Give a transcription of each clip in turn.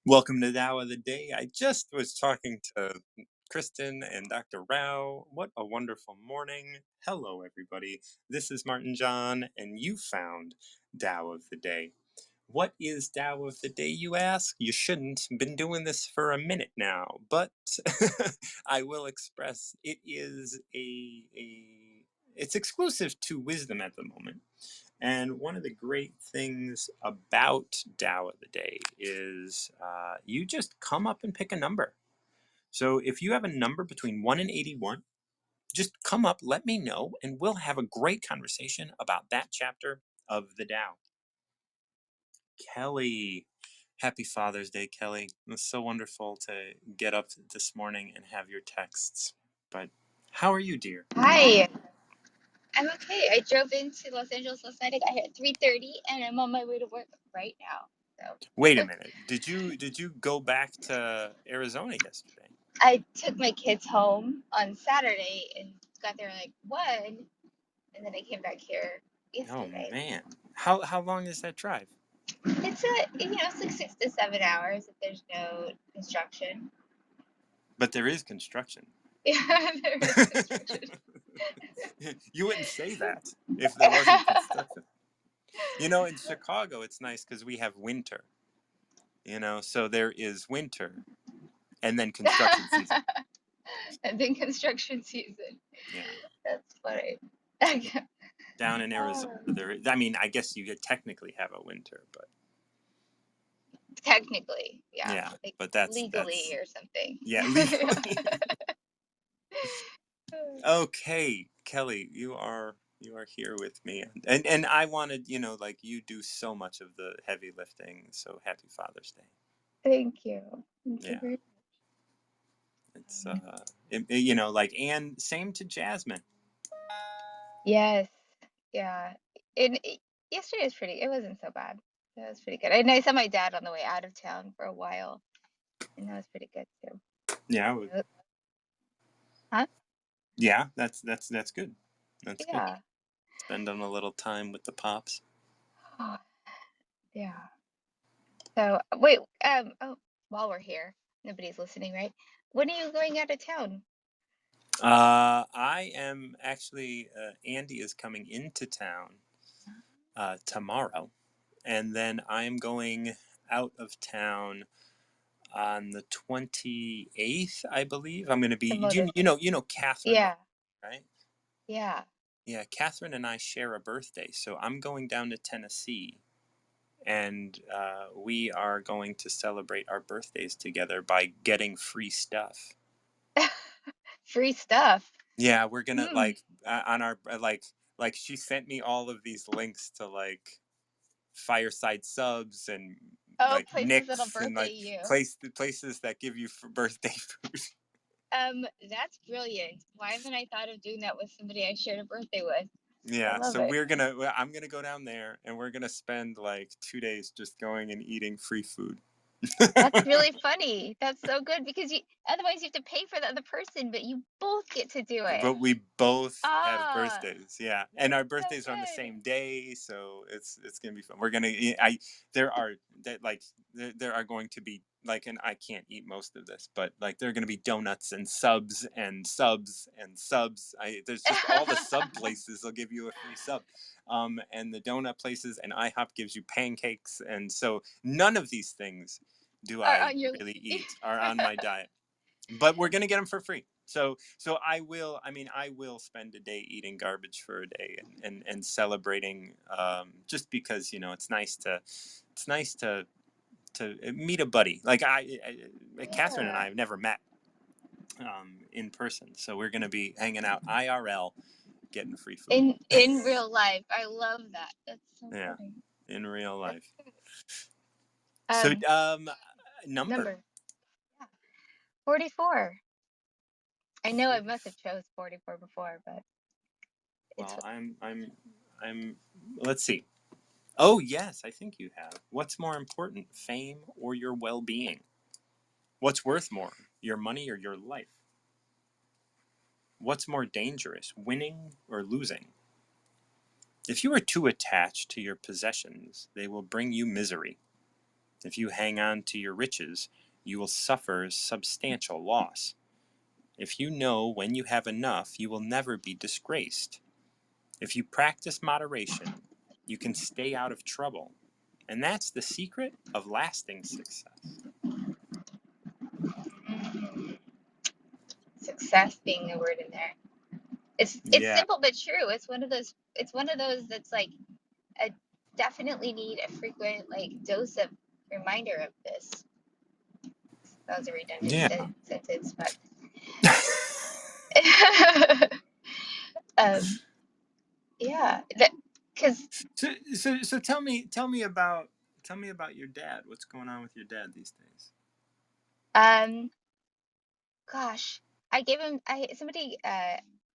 Welcome to Tao of the Day. I just was talking to Kristen and Dr. Rao. What a wonderful morning. Hello, everybody. This is Martin John, and you found Tao of the Day. What is Tao of the Day, you ask? You shouldn't. Been doing this for a minute now, but I will express it is it's exclusive to wisdom at the moment. And one of the great things about Tao of the Day is you just come up and pick a number. So if you have a number between 1 and 81, just come up, let me know, and we'll have a great conversation about that chapter of the Tao. Kelly, happy Father's Day, Kelly. It was so wonderful to get up this morning and have your texts. But how are you, dear? Hi, I'm okay. I drove into Los Angeles last night. I got here at 3:30, and I'm on my way to work right now. Wait a So minute. Did you go back to Arizona yesterday? I took my kids home on Saturday and got there like 1, and then I came back here Oh yesterday. man. How long is that drive? It's like 6 to 7 hours if there's no construction. But there is construction. Yeah, there is construction. You wouldn't say that if there wasn't construction. In Chicago it's nice because we have winter. So there is winter and then construction season. And then construction season. Yeah. That's funny. Down in Arizona I guess you technically have a winter, but Technically, yeah, yeah, like but that's legally or something. yeah, legally. Okay, Kelly, you are here with me, and I wanted, like you do so much of the heavy lifting, so happy Father's Day. Thank you. Thank you Yeah, very it's much. and same to Jasmine. Yes, yeah. And yesterday was it wasn't so bad. That was pretty good. And I saw my dad on the way out of town for a while, and that was pretty good too. Yeah, Huh? yeah, that's good. That's good. Yeah. Spending a little time with the pops. Yeah. So wait, while we're here, nobody's listening, right? When are you going out of town? I am actually Andy is coming into town tomorrow, and then I'm going out of town on the 28th, I believe. I'm going to be, Some other Catherine, Yeah, right? yeah. Yeah, Catherine and I share a birthday, so I'm going down to Tennessee, and we are going to celebrate our birthdays together by getting free stuff. Free stuff. Yeah, we're gonna Hmm. on our she sent me all of these links to like fireside subs and Oh, like places that'll Nicks and birthday like you. places that give you birthday food. That's brilliant. Why haven't I thought of doing that with somebody I shared a birthday with? I Yeah, love so it. I'm gonna go down there and we're gonna spend like 2 days just going and eating free food. That's really funny. That's so good because otherwise you have to pay for the other person, but you both get to do it. But we both have Ah, birthdays, yeah, and that's our so birthdays are on the good. same day, so it's gonna be fun. We're gonna, I there are that like there are going to be like, and I can't eat most of this, but like there are gonna be donuts and subs and subs and subs. There's just all the sub places will give you a free sub, and the donut places and IHOP gives you pancakes, and so none of these things do Are I on your really eat are on my diet, but we're gonna get them for free. So I will spend a day eating garbage for a day and celebrating, just because it's nice to meet a buddy. Like Catherine and I Yeah. have never met in person, so we're gonna be hanging out IRL, getting free food. In real life. I love that. That's so Yeah, funny. in real That's life. good. So Um, number. number. Yeah. 44. I know I must have chose 44 before, but it's Well, I'm. Let's see. Oh, yes, I think you have. What's more important, fame or your well being? What's worth more, your money or your life? What's more dangerous, winning or losing? If you are too attached to your possessions, they will bring you misery. If you hang on to your riches, you will suffer substantial loss. If you know when you have enough, you will never be disgraced. If you practice moderation, you can stay out of trouble. And that's the secret of lasting success. Success being the word in there. It's Yeah. simple but true. It's one of those that's like I definitely need a frequent like dose of reminder of this. That was a redundant Yeah. sentence, but um, yeah, that because So tell me about your dad. What's going on with your dad these days? um, gosh, I gave him I somebody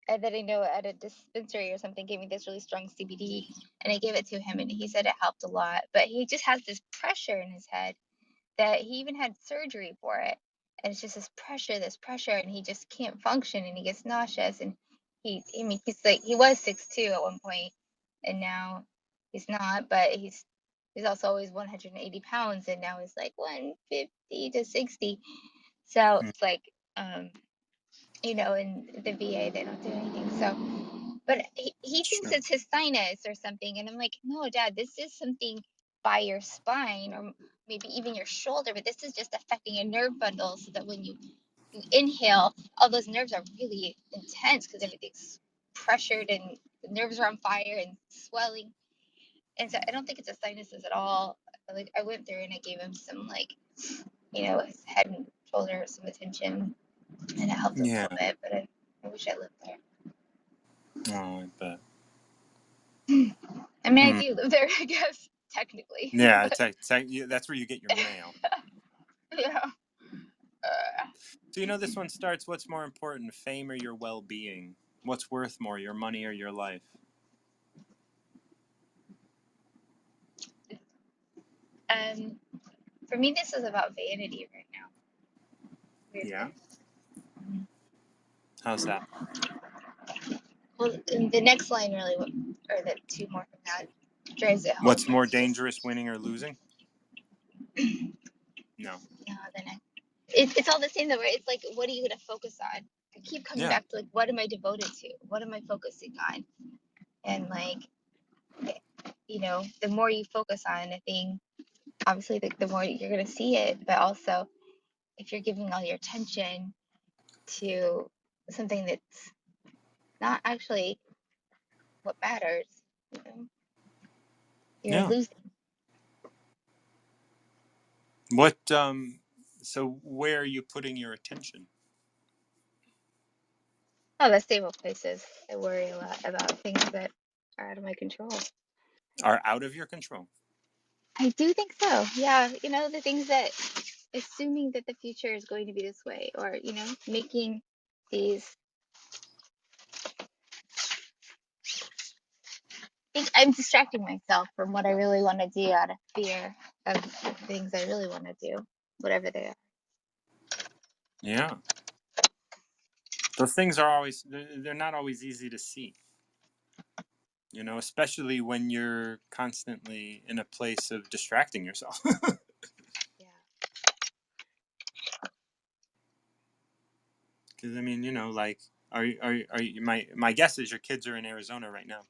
that I know at a dispensary or something gave me this really strong CBD, and I gave it to him, and he said it helped a lot, but he just has this pressure in his head that he even had surgery for it. And it's just this pressure, and he just can't function, and he gets nauseous. And I mean, he's like, he was 6'2" at one point, and now he's not, but he's also always 180 pounds, and now he's like 150 to 60. So Mm, it's like, um, in the VA, they don't do anything. So, but he thinks sure. it's his sinus or something. And I'm like, no, Dad, this is something by your spine or maybe even your shoulder, but this is just affecting a nerve bundle so that when you inhale, all those nerves are really intense because everything's pressured and the nerves are on fire and swelling. And so I don't think it's a sinuses at all. Like I went through and I gave him some like, his head and shoulders some attention and it helped him a Yeah. little bit, but I wish I lived there. Oh, I bet. I mean, I Hmm. do live there, I guess, technically, Yeah, but that's where you get your mail. yeah. So this one starts. What's more important, fame or your well-being? What's worth more, your money or your life? Um, for me, this is about vanity right now. Yeah. Weirdly. How's that? Well, and the next line really, or the two more from that, drives it home. What's Where more it's just, dangerous, winning or losing? No. the next. It's all the same though, right? It's like, what are you gonna focus on? I keep coming Yeah. back to like, what am I devoted to? What am I focusing on? And like, the more you focus on a thing, obviously, the more you're gonna see it. But also, if you're giving all your attention to something that's not actually what matters, you know, you're Yeah. losing. What so where are you putting your attention? Oh, the stable places. I worry a lot about things that are out of my control. Are out of your control. I do think so. Yeah, the things that assuming that the future is going to be this way, or making these. I'm distracting myself from what I really want to do out of fear of things I really want to do, whatever they are. Yeah. Those things are always they're not always easy to see. Especially when you're constantly in a place of distracting yourself. Yeah. Because I mean, like, are you? My guess is your kids are in Arizona right now.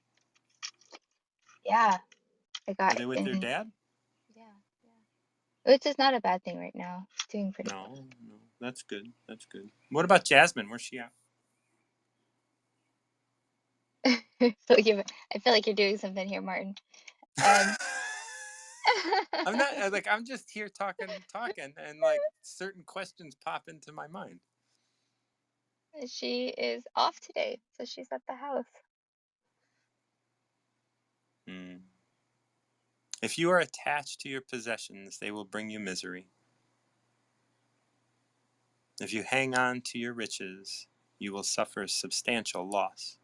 Yeah. I Are got they with their in. dad? Yeah. Yeah. Which is not a bad thing right now. It's doing pretty No, no, that's good. That's good. What about Jasmine? Where's she at? well. I feel like you're doing something here, Martin. Um, I'm not like I'm just here talking, and like certain questions pop into my mind. she is off today, so she's at the house. Hmm. If you are attached to your possessions, they will bring you misery. If you hang on to your riches, you will suffer substantial loss.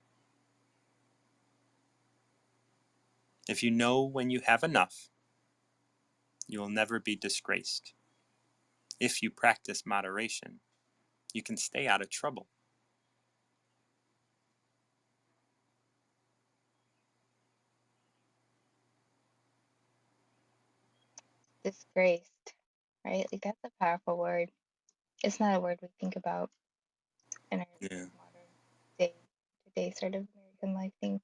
If you know when you have enough, you will never be disgraced. If you practice moderation, you can stay out of trouble. disgraced, right? Like that's a powerful word. It's not a word we think about in our Yeah. modern day to day sort of American life thing.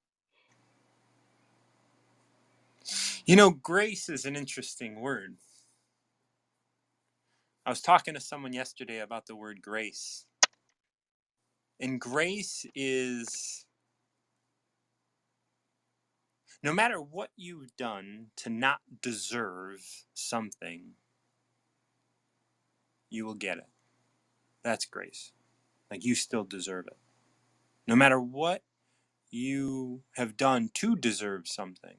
You know, grace is an interesting word. I was talking to someone yesterday about the word grace. And grace is no matter what you've done to not deserve something, you will get it. That's grace. Like you still deserve it. No matter what you have done to deserve something,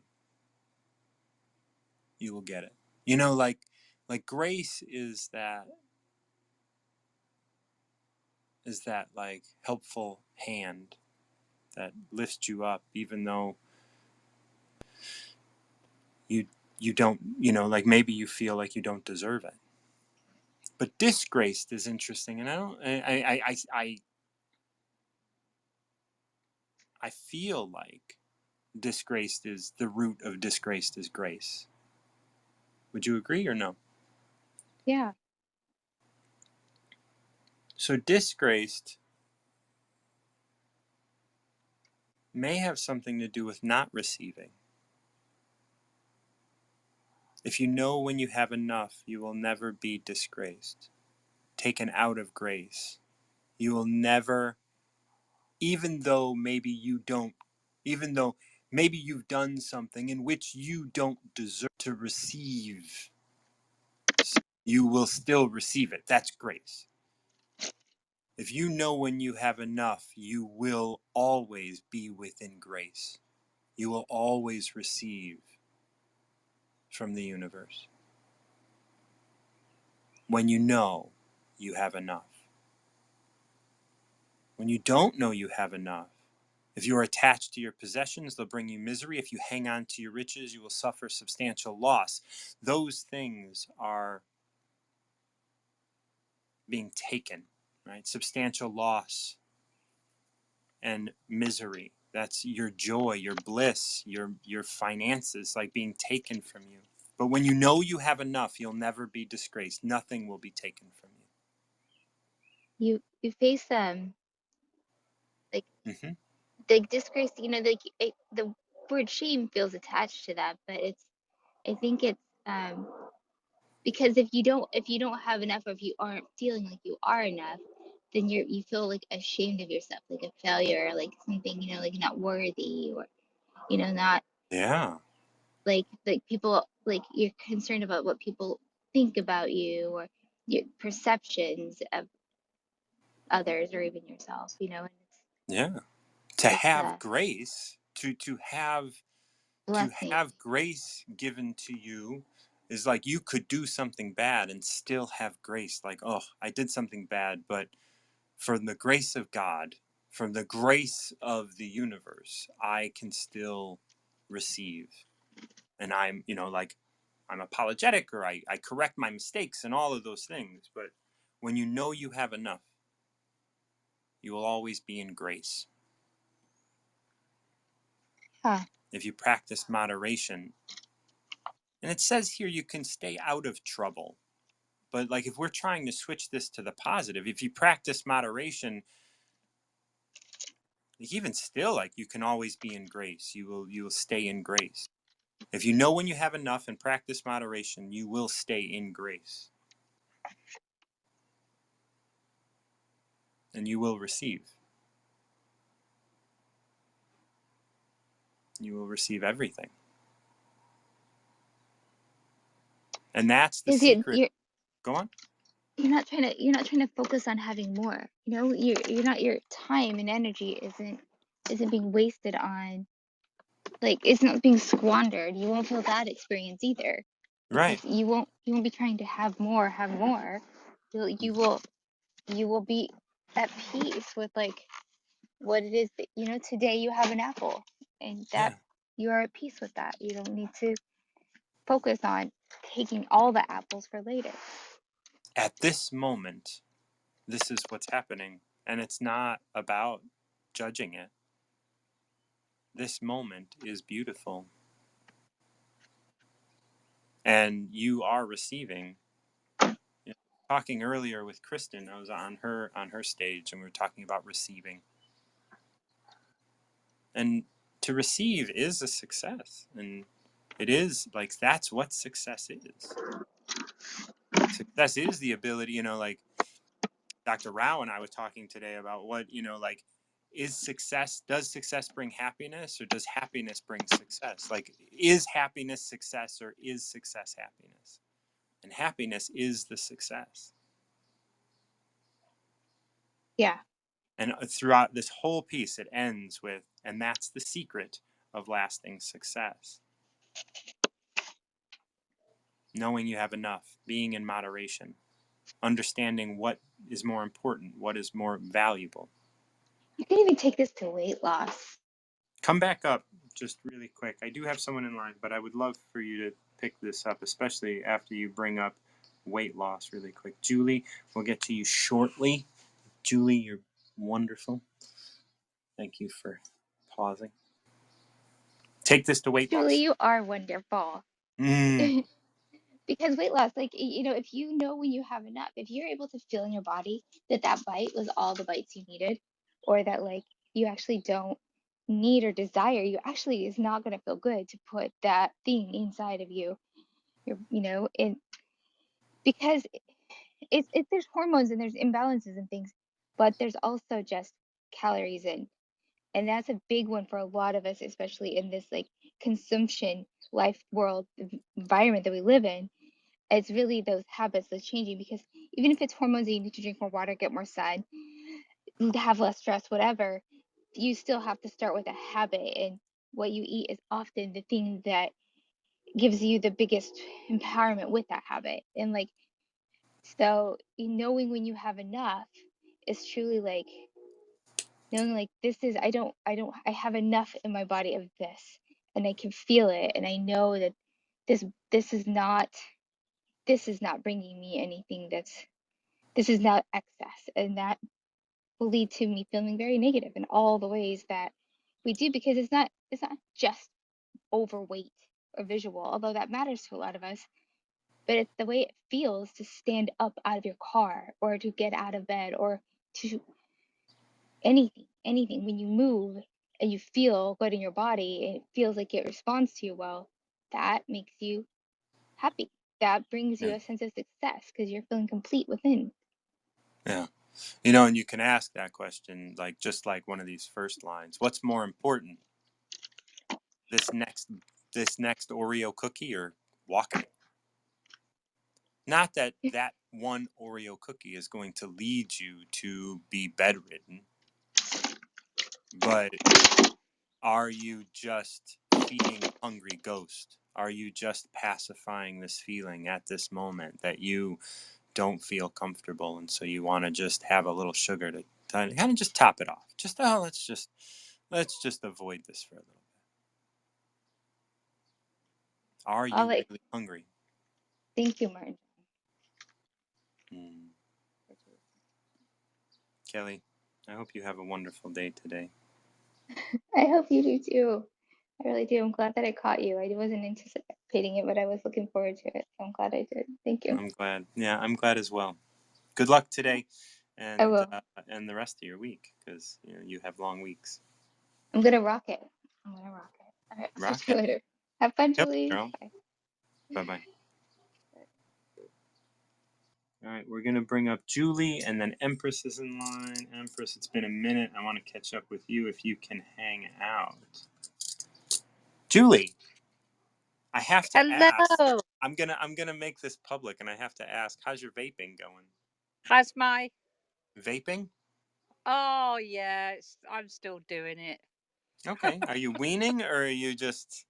you will get it. You know, like grace is that like helpful hand that lifts you up even though you you don't, you know, like maybe you feel like you don't deserve it. But disgraced is interesting, and I feel like disgraced is the root of disgraced is grace. Would you agree or no? Yeah. So disgraced may have something to do with not receiving. If you know when you have enough, you will never be disgraced, taken out of grace. You will never, even though maybe you don't, even though maybe you've done something in which you don't deserve to receive, you will still receive it. That's grace. If you know when you have enough, you will always be within grace. You will always receive from the universe when you know you have enough. When you don't know you have enough, if you are attached to your possessions, they'll bring you misery. If you hang on to your riches, you will suffer substantial loss. Those things are being taken, right? Substantial loss and misery. That's your joy, your bliss, your finances like being taken from you. But when you know you have enough, you'll never be disgraced. Nothing will be taken from You face like you. Mm-hmm. disgrace, like the word shame feels attached to that, but I think it's because if you don't have enough, or if you aren't feeling like you are enough, then you feel like ashamed of yourself, like a failure, like something, like not worthy, or not Yeah, like people, like you're concerned about what people think about you, or your perceptions of others, or even yourself, and yeah. To it's have a grace, to blessing. have grace given to you is like you could do something bad and still have grace. Like, oh, I did something bad, but from the grace of God, from the grace of the universe, I can still receive. And I'm, like I'm apologetic or I correct my mistakes and all of those things. But when you know you have enough, you will always be in grace. Yeah. If you practice moderation, and it says here you can stay out of trouble. But like if we're trying to switch this to the positive, if you practice moderation, like even still, like you can always be in grace. You will stay in grace. If you know when you have enough and practice moderation, you will stay in grace. And you will receive. You will receive everything. And that's the Because secret. Go on. you're not trying to focus on having more. You're not, your time and energy isn't being wasted on, like, it's not being squandered. You won't feel that experience either, Right. because you won't be trying to have more. You will be at peace with, like, what it is that, today you have an apple, and that Yeah. you are at peace with that. You don't need to focus on taking all the apples for later. At this moment, this is what's happening. And it's not about judging it. This moment is beautiful. and you are receiving. You know, talking earlier with Kristen, I was on her stage, and we were talking about receiving. And to receive is a success, and it is like that's what success is. Success is the ability, like Dr. Rao and I were talking today about what, like, does success bring happiness, or does happiness bring success? Like, is happiness success, or is success happiness? And happiness is the success. Yeah. And throughout this whole piece, it ends with, and that's the secret of lasting success. Knowing you have enough, being in moderation, understanding what is more important, what is more valuable. You can even take this to weight loss. Come back up just really quick. I do have someone in line, but I would love for you to pick this up, especially after you bring up weight loss really quick. Julie, we'll get to you shortly. Julie, you're wonderful. Thank you for pausing. Take this to weight Julie, loss. you are wonderful. Mm, Because weight loss, like, if you know when you have enough, if you're able to feel in your body that that bite was all the bites you needed, or that like you actually don't need or desire, you actually is not going to feel good to put that thing inside of you. And because there's hormones and there's imbalances and things, but there's also just calories and that's a big one for a lot of us, especially in this like consumption life world environment that we live in. It's really those habits that's changing because even if it's hormones that you need to drink more water, get more sun, have less stress, whatever, you still have to start with a habit. And what you eat is often the thing that gives you the biggest empowerment with that habit. And like, so knowing when you have enough is truly like knowing like this is, I have enough in my body of this and I can feel it. And I know that this, this is not, this is not bringing me anything this is not excess, and that will lead to me feeling very negative in all the ways that we do because it's not just overweight or visual, although that matters to a lot of us, but it's the way it feels to stand up out of your car or to get out of bed or to anything when you move and you feel good in your body and it feels like it responds to you well, that makes you happy. That brings you yeah, a sense of success because you're feeling complete within. yeah. And you can ask that question, like just like one of these first lines. What's more important, this next this next Oreo cookie, or walking? Not that that one Oreo cookie is going to lead you to be bedridden, but are you just feeding a hungry ghost? Are you just pacifying this feeling at this moment that you don't feel comfortable, and so you want to just have a little sugar to kind of just top it off? Just let's just avoid this for a little bit. Are I'll you like, really hungry? thank you, Martin. Mm. Kelly, I hope you have a wonderful day today. I hope you do too. I really do. I'm glad that I caught you. I wasn't anticipating it, but I was looking forward to it. So I'm glad I did. Thank you. I'm glad. Yeah, I'm glad as well. Good luck today, I and will. the rest of your week, because you have long weeks. I'm gonna rock it. I'm gonna rock it. All right, I'll talk to you Rocket. later. Have fun, Yep, Julie. girl. Bye. Bye bye. All right, we're gonna bring up Julie, and then Empress is in line. Empress, it's been a minute. I want to catch up with you if you can hang out. Julie, I have to ask. Hello. I'm gonna make this public, and I have to ask, how's your vaping going? How's my? Vaping? Oh yeah, I'm still doing it. Okay. Are you weaning, or are you just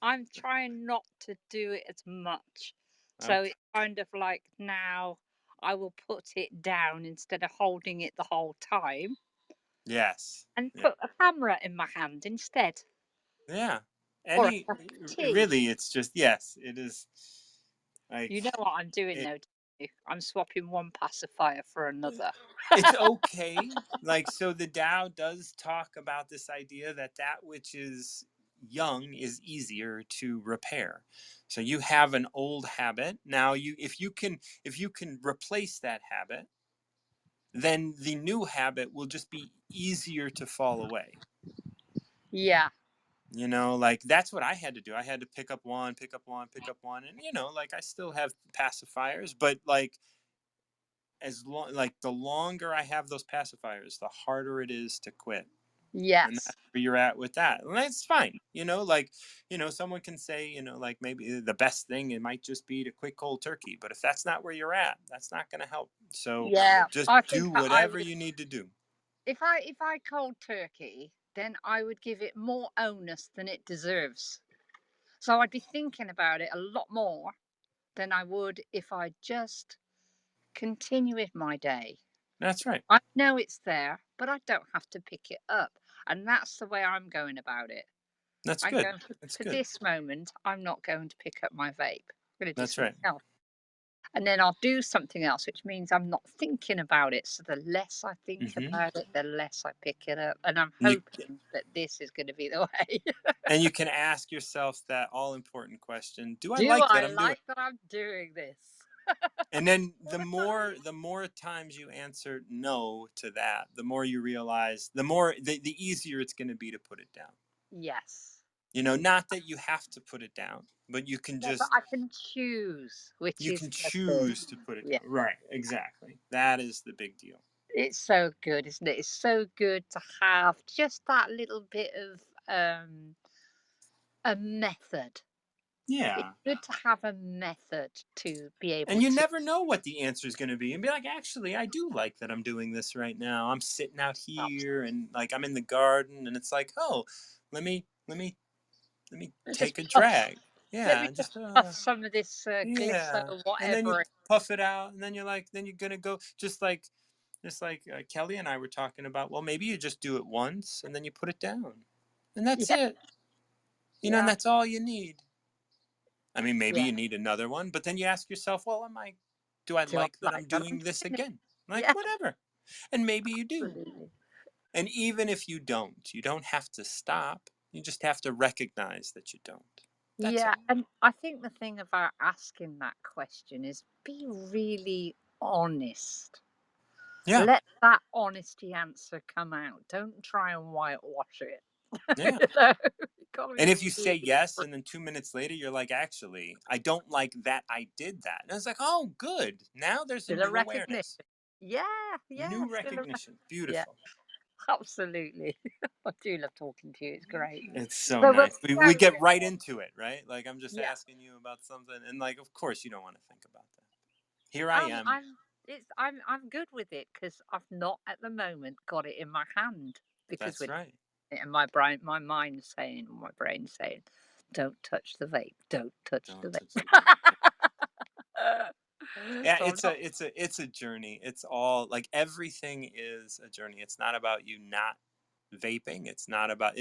I'm trying not to do it as much. So okay? it's kind of like now I will put it down instead of holding it the whole time Yes. and Yeah. put a camera in my hand instead. Yeah. Or a Any cup of tea. really, it's just yes. It is like You know what I'm doing it. though, don't you? I'm swapping one pacifier for another. It's okay. Like, so the Tao does talk about this idea that that which is young is easier to repair. So you have an old habit. Now if you can replace that habit, then the new habit will just be easier to fall away. Yeah. Like that's what I had to do. I had to pick up one, pick up one, pick up one. And like I still have pacifiers, but like the longer I have those pacifiers, the harder it is to quit. And Yes. that's where you're at with that. And that's fine. Like, someone can say, like maybe the best thing, it might just be to quit cold turkey. But if that's not where you're at, that's not going to help. So Yeah. just I do think I whatever would, you need to do. if I cold turkey, then I would give it more onus than it deserves. So I'd be thinking about it a lot more than I would if I just continue with my day. That's right. I know it's there, but I don't have to pick it up. And that's the way I'm going about it. That's I'm good. going That's for good. this moment, I'm not going to pick up my vape. I'm going to do That's something right. else. And then I'll do something else, which means I'm not thinking about it. So the less I think Hmm. about it, the less I pick it up. And I'm And you hoping that this is going to be the way. and you can ask yourself that all important question: do I Do like that I I'm doing? like that I'm doing this? And then the more times you answer no to that, the more you realize, the easier it's going to be to put it down. Yes. Not that you have to put it down, but you can No, but just I can choose, which you is can the thing. choose to put it Yeah. down. Right, exactly. That is the big deal. It's so good, isn't it? It's so good to have just that little bit of a method. It's Yeah. good to have a method to be able And you to. never know what the answer is going to be, and be like, actually, I do like that I'm doing this right now. I'm sitting out here, and like I'm in the garden, and it's like, oh, let me Just take a puff. drag. Let me Yeah, just just puff some of this glitter yeah. or And then you whatever. puff it out, and then you're gonna go just like Kelly and I were talking about. Well, maybe you just do it once, and then you put it down, and that's Yeah, it. And yeah, that's all you need. I mean, maybe yeah. you need another one, but then you ask yourself, well, do I Do I like that I'm like that? I'm doing this doing it. again? Like, Yeah, whatever. And maybe you do. absolutely. And even if you don't have to stop. You just have to recognize that you don't. That's Yeah, all. and I think the thing about asking that question is be really honest. Yeah. Let that honesty answer come out. Don't try and whitewash it. Yeah. You gotta And be if you say really yes, and then 2 minutes later, you're like, actually, I don't like that I did that. And it's like, oh, good. Now there's a still a new awareness, recognition. Yeah, yeah, new still a recognition. yeah, Beautiful. absolutely. I do love talking to you. It's great. It's so So we'll nice. We carry get this right on. into it, right? Like I'm just Yeah. asking you about something, and like, of course, you don't want to think about that. Here I am. I'm good with it because I've not at the moment got it in my hand because That's with right. it and my mind's saying, my brain's saying, don't touch the vape, don't touch the Don't touch the vape. vape. Yeah. Yeah, So I'm not. it's a journey. It's all like everything is a journey. It's not about you not vaping. It's not about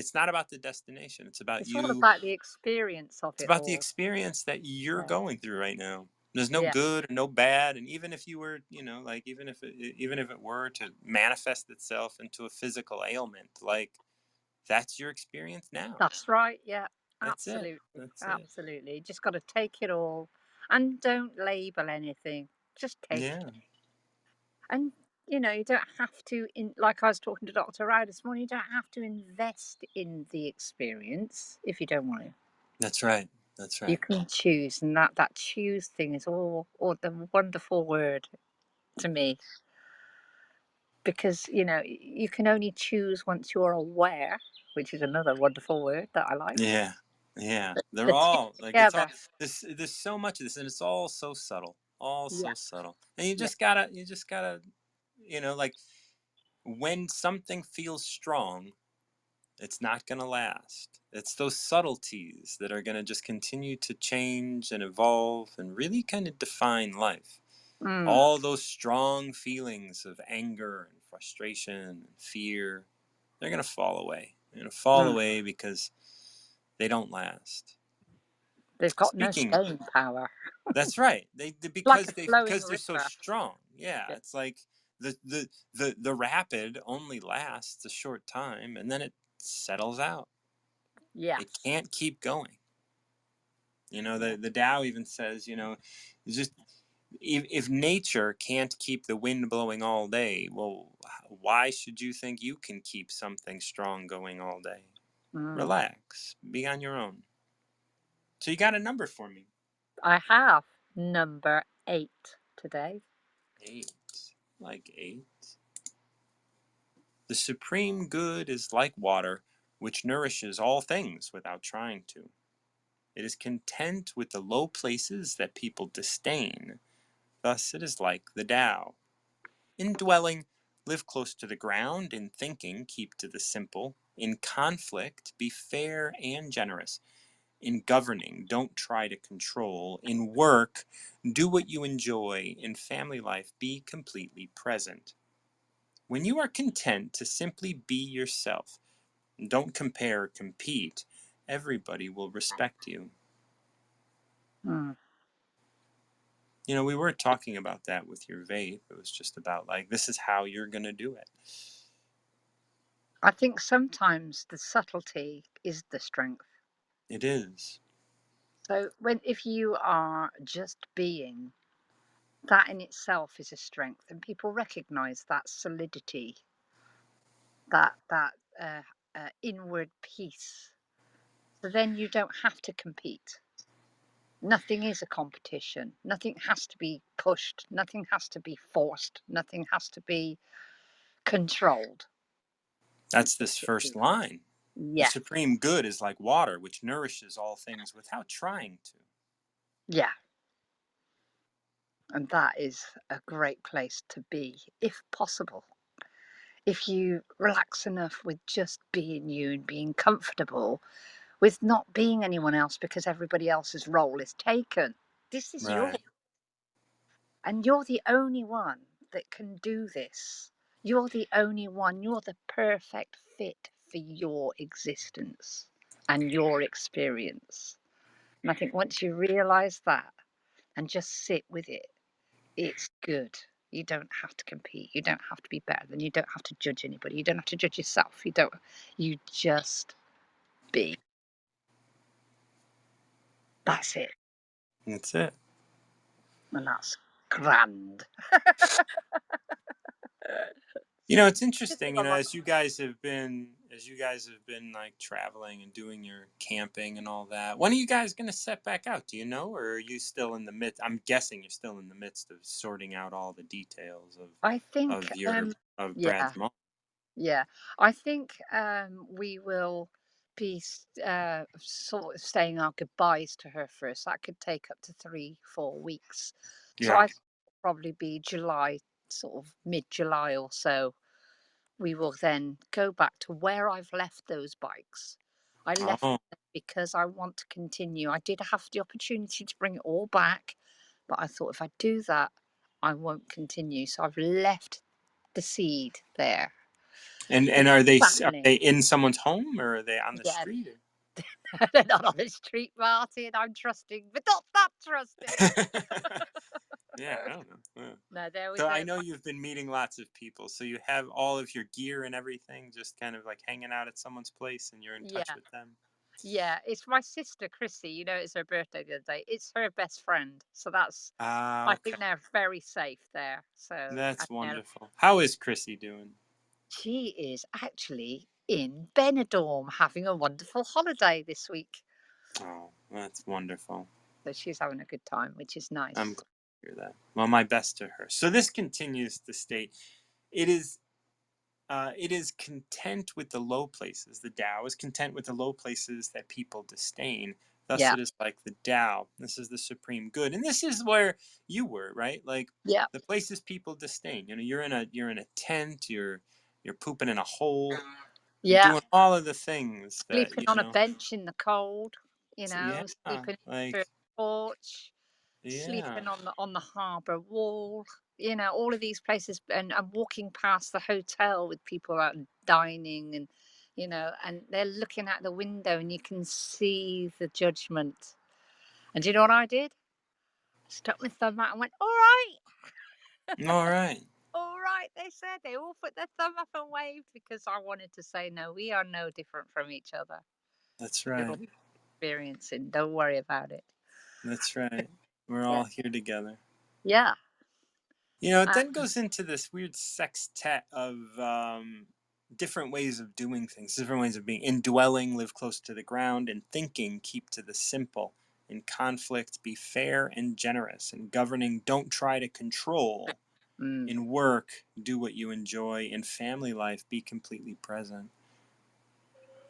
the destination. It's about It's all you. about the experience of It's it about the all. experience that you're Yeah, going through right now. There's no yeah, good or no bad, and even if you were, like even if it were to manifest itself into a physical ailment, like that's your experience now. that's right. Yeah, That's it. absolutely, That's it. absolutely. Just got to take it all, and don't label anything. Just take Yeah, it. And you don't have to like I was talking to Dr. Rao this morning, you don't have to invest in the experience if you don't want to. that's right. That's You right. can choose, and that choose thing is all the wonderful word to me because you can only choose once you're aware, which is another wonderful word that I like. Yeah, yeah. They're The two all like it's all together. there's so much of this, and it's all so subtle, all Yeah, so subtle, and you yeah. just gotta, like when something feels strong, it's not gonna last. It's those subtleties that are gonna just continue to change and evolve and really kind of define life. Mm, All those strong feelings of anger and frustration and fear, they're gonna fall away. They're gonna fall mm. away because they don't last. They've got no Speaking, staying power. that's right. Like a Because flowing they're so river. strong. Yeah, Yeah. it's like the rapid only lasts a short time, and then it settles out. Yeah. It can't keep going. Yeah. The Tao even says, just if nature can't keep the wind blowing all day, well, why should you think you can keep something strong going all day? Mm. Relax, be on your own. So you got a number for me? I have number 8 today. 8, like 8. The supreme good is like water, which nourishes all things without trying to. It is content with the low places that people disdain. Thus it is like the Tao. In dwelling, live close to the ground. In thinking, keep to the simple. In conflict, be fair and generous. In governing, don't try to control. In work, do what you enjoy. In family life, be completely present. When you are content to simply be yourself, don't compare or compete, everybody will respect you. Mm. We were talking about that with your vape. It was just about like, this is how you're going to do it. I think sometimes the subtlety is the strength. It is. So if you are just being, that in itself is a strength, and people recognize that solidity, that inward peace. So then you don't have to compete. Nothing is a competition. Nothing has to be pushed. Nothing has to be forced. Nothing has to be controlled. That's this first line. The Yeah, supreme good is like water, which nourishes all things without trying to. yeah. And that is a great place to be, if possible. If you relax enough with just being you and being comfortable with not being anyone else because everybody else's role is taken. This is yours. Right. And you're the only one that can do this. You're the only one. You're the perfect fit for your existence and your experience. And I think once you realize that and just sit with it, it's good. You don't have to compete. You don't have to be better than. You don't have to judge anybody. You don't have to judge yourself. You just be. That's it. That's it. And that's grand. It's Just interesting, live a lot. as you guys have been like traveling and doing your camping and all that. When are you guys going to set back out? Do you know, or are you still in the midst? I'm guessing you're still in the midst of sorting out all the details of I think, of your of yeah, Brad's mom. yeah. I think we will be sort of saying our goodbyes to her first. That could take up to 3-4 weeks. So Yeah. I think it'll probably be July, sort of mid-July or so. We will then go back to where I've left those bikes. I left Oh, them because I want to continue. I did have the opportunity to bring it all back, but I thought if I do that, I won't continue. So I've left the seed there. and are are Fashioning. they in someone's home or are they on the Yeah, street? they're not on the street, Martin. I'm trusting, but not that trusting. Yeah, I don't know. Yeah. No, there was So I a know you've been meeting lots of people. So you have all of your gear and everything just kind of like hanging out at someone's place and you're in touch yeah, with them. yeah. It's my sister Chrissy. It's her birthday the other day. It's her best friend, so that's. Ah, I okay. think they're very safe there. So, That's and wonderful. How is Chrissy doing? she is actually in Benidorm having a wonderful holiday this week. Oh, that's wonderful. So she's having a good time, which is I'm nice. glad to hear that. Well, my best to her. So this continues to state it is it is content with the low places. The Tao is content with the low places that people disdain. Thus, Yeah, it is like the Tao. This is the supreme good, and this is where you were, right? Like yeah, the places people disdain. You're in a tent. You're pooping in a hole. You're yeah. doing all of the things that Sleeping on a bench in the cold, Yeah, sleeping in like the porch, yeah. sleeping on the harbour wall, all of these places, and walking past the hotel with people out dining, and they're looking out the window and you can see the judgment. And do you know what I did? I stuck my thumb out and went, all right, All right. all right. They said they all put their thumb up and waved because I wanted to say, no, we are no different from each other. That's You're right. experiencing. Don't worry about it. That's right. We're Yeah. all here together. Yeah. You know, it Uh, then goes into this weird sextet of different ways of doing things, different ways of being. Indwelling, live close to the ground. In thinking, keep to the simple. In conflict, be fair and generous. In governing, don't try to control. mm, In work, do what you enjoy. In family life, be completely present.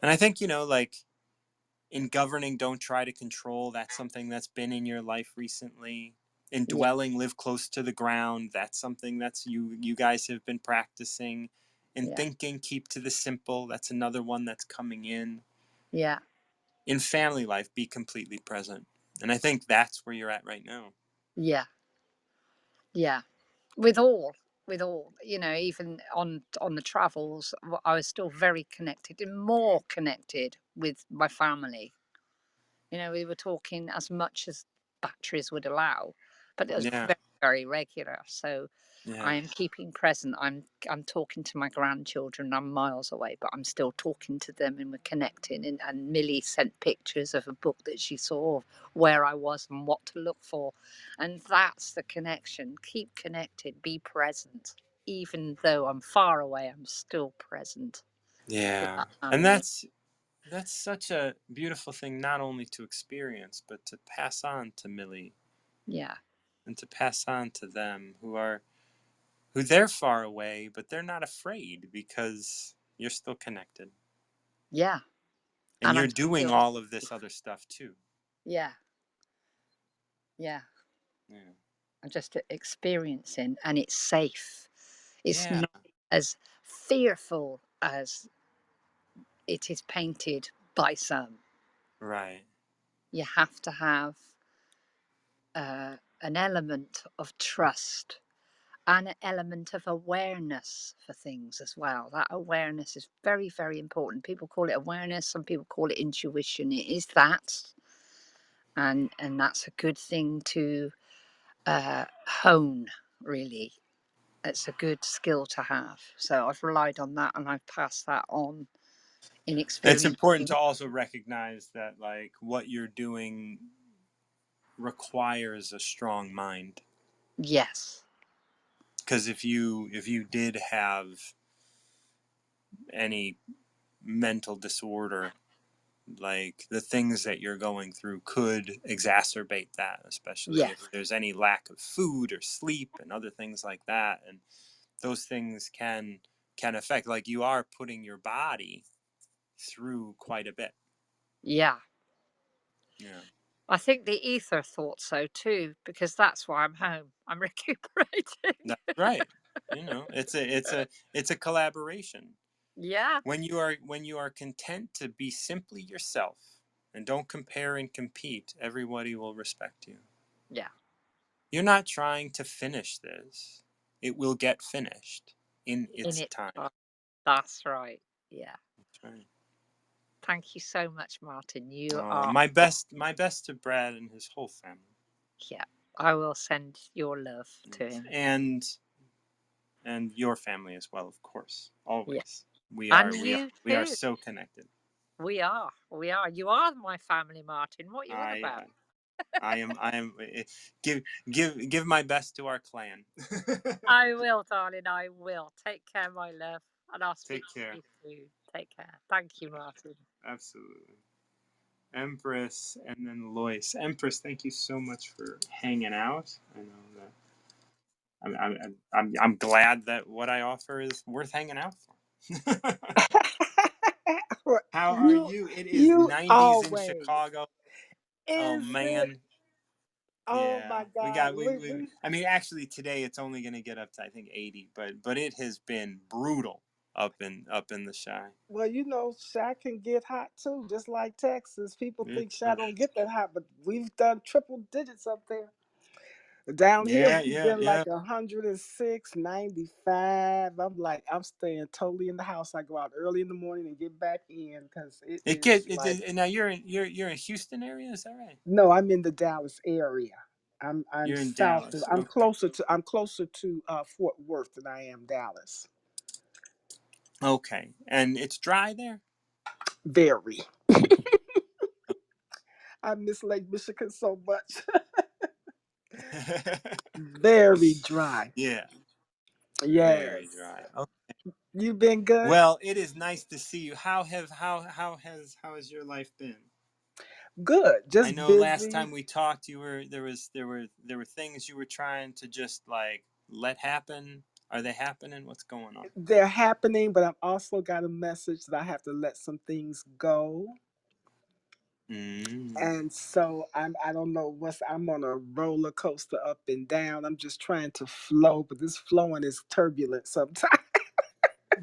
And I think, like in governing, don't try to control. That's something that's been in your life recently. In yeah. dwelling, live close to the ground. That's something that's you guys have been practicing. In Yeah. thinking, keep to the simple. That's another one that's coming in. Yeah. In family life, be completely present. And I think that's where you're at right now. Yeah. Yeah. With all, with all, even on the travels, I was still very connected and more connected with my family. We were talking as much as batteries would allow, but it was Yeah, very, very regular. So yeah, I am keeping present. I'm talking to my grandchildren. I'm miles away, but I'm still talking to them and we're connecting. And Millie sent pictures of a book that she saw of where I was and what to look for. And that's the connection. Keep connected, be present. Even though I'm far away, I'm still present with yeah. that And family. that's such a beautiful thing, not only to experience, but to pass on to Millie Yeah. and to pass on to them who they're far away, but they're not afraid because you're still connected. Yeah. And And you're I'm doing still, all of this other stuff too. yeah. Yeah. Yeah. I'm just experiencing, and it's safe. It's Yeah. not as fearful as it is painted by some. Right. You have to have an element of trust and an element of awareness for things as well. That awareness is very, very important. People call it awareness, some people call it intuition. It is that, and that's a good thing to hone, really. It's a good skill to have. So I've relied on that and I've passed that on in It's important experiencing. to also recognize that like what you're doing requires a strong mind. Yes. Because if you did have any mental disorder, like the things that you're going through could exacerbate that, especially if Yes. there's any lack of food or sleep and other things like that. And those things can affect, like you are putting your body through quite a bit. Yeah. Yeah, I think the ether thought so too, because that's why I'm home. I'm recuperating. that's right. It's a collaboration. Yeah. When you are content to be simply yourself and don't compare and compete, everybody will respect you. Yeah. You're not trying to finish this. It will get finished in In its it. time. That's right. Yeah. That's right. Thank you so much, Martin. You Oh, are, my best to Brad and his whole family. yeah. I will send your love to Yes. him. And your family as well, of course. Yeah. Always. We And are we are you we are too. so connected. We are. We are. You are my family, Martin. What are you on I about? I am give my best to our clan. I will, darling. I will. Take care, my love. And I'll Take speak to care. you soon. Take care. Thank you, Martin. Absolutely. Empress and then Lois. Empress, thank you so much for hanging out. I know that I'm glad that what I offer is worth hanging out for. How are You you? It is you 90s in always Chicago. Oh is it? man. Oh Yeah. my We God. got we I mean actually today it's only going to get up to I think 80, but it has been brutal up in the shy. Well, Shy can get hot too, just like Texas. People think It's Shy don't get that hot, but we've done triple digits up there. Down here, yeah, we've yeah, been yeah. like 106, 95. I'm like, I'm staying totally in the house. I go out early in the morning and get back in because it It is get it, like, it now you're in Houston area, is that right? no, I'm in the Dallas area. I'm You're in south of, Dallas. Okay. I'm closer to Fort Worth than I am Dallas. Okay. And it's dry there? Very. I miss Lake Michigan so much. Very dry. Yeah, very Yes. dry. Oh, You been good? well, it is nice to see you. How has your life been? Good. I Just know last busy. time we talked, you were there were things you were trying to just like let happen. Are they happening? What's going on? They're happening, but I've also got a message that I have to let some things go. Mm. And so I don't know I'm on a roller coaster up and down. I'm just trying to flow, but this flowing is turbulent sometimes.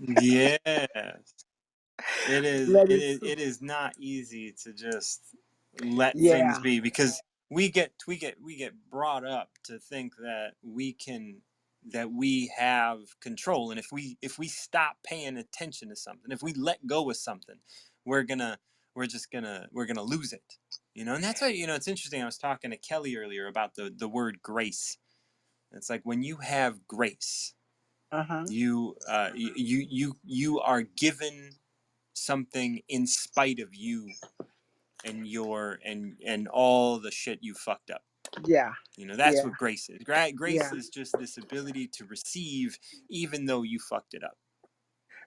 Yes. It is Let it it is it is not easy to just let things Yeah. be because we get brought up to think that we have control, and if we stop paying attention to something, if we let go of something, we're gonna we're gonna lose it. And that's why it's interesting. I was talking to Kelly earlier about the word grace. It's like when you have grace, Uh-huh. you are given something in spite of you and all the shit you fucked up. Yeah. That's Yeah. what grace is. Grace Yeah. is just this ability to receive even though you fucked it up.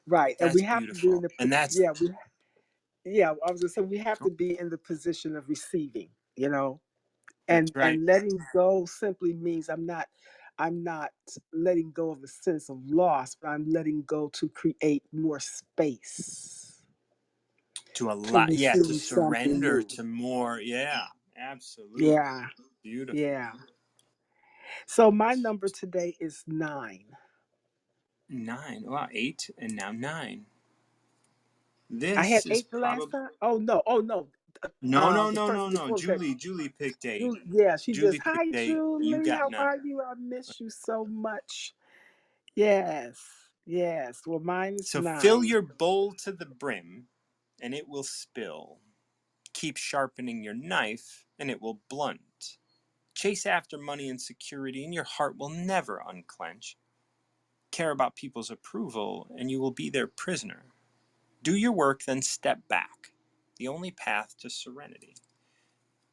Right. And we That's have to be in beautiful. And that's I was gonna say we have to be in the position of receiving, you know. that's right. And letting go simply means I'm not letting go of a sense of loss, but I'm letting go to create more space To to allow, yeah, to receive something surrender new. to more. Yeah, absolutely. Yeah. Beautiful. Yeah. So my number today is 9. Nine. Wow, eight and now nine. I had This is 8 the last probably time. Oh no. Oh no. no, no, The no, no, person no. before said, Julie picked eight. Yeah, she just, Julie "Hi picked eight. You Julie, got how nine. are you? I miss you so much." Yes. Yes. Well, mine is So fill 9. your bowl to the brim, and it will spill. Keep sharpening your knife, and it will blunt. Chase after money and security, and your heart will never unclench. Care about people's approval, and you will be their prisoner. Do your work, then step back. The only path to serenity.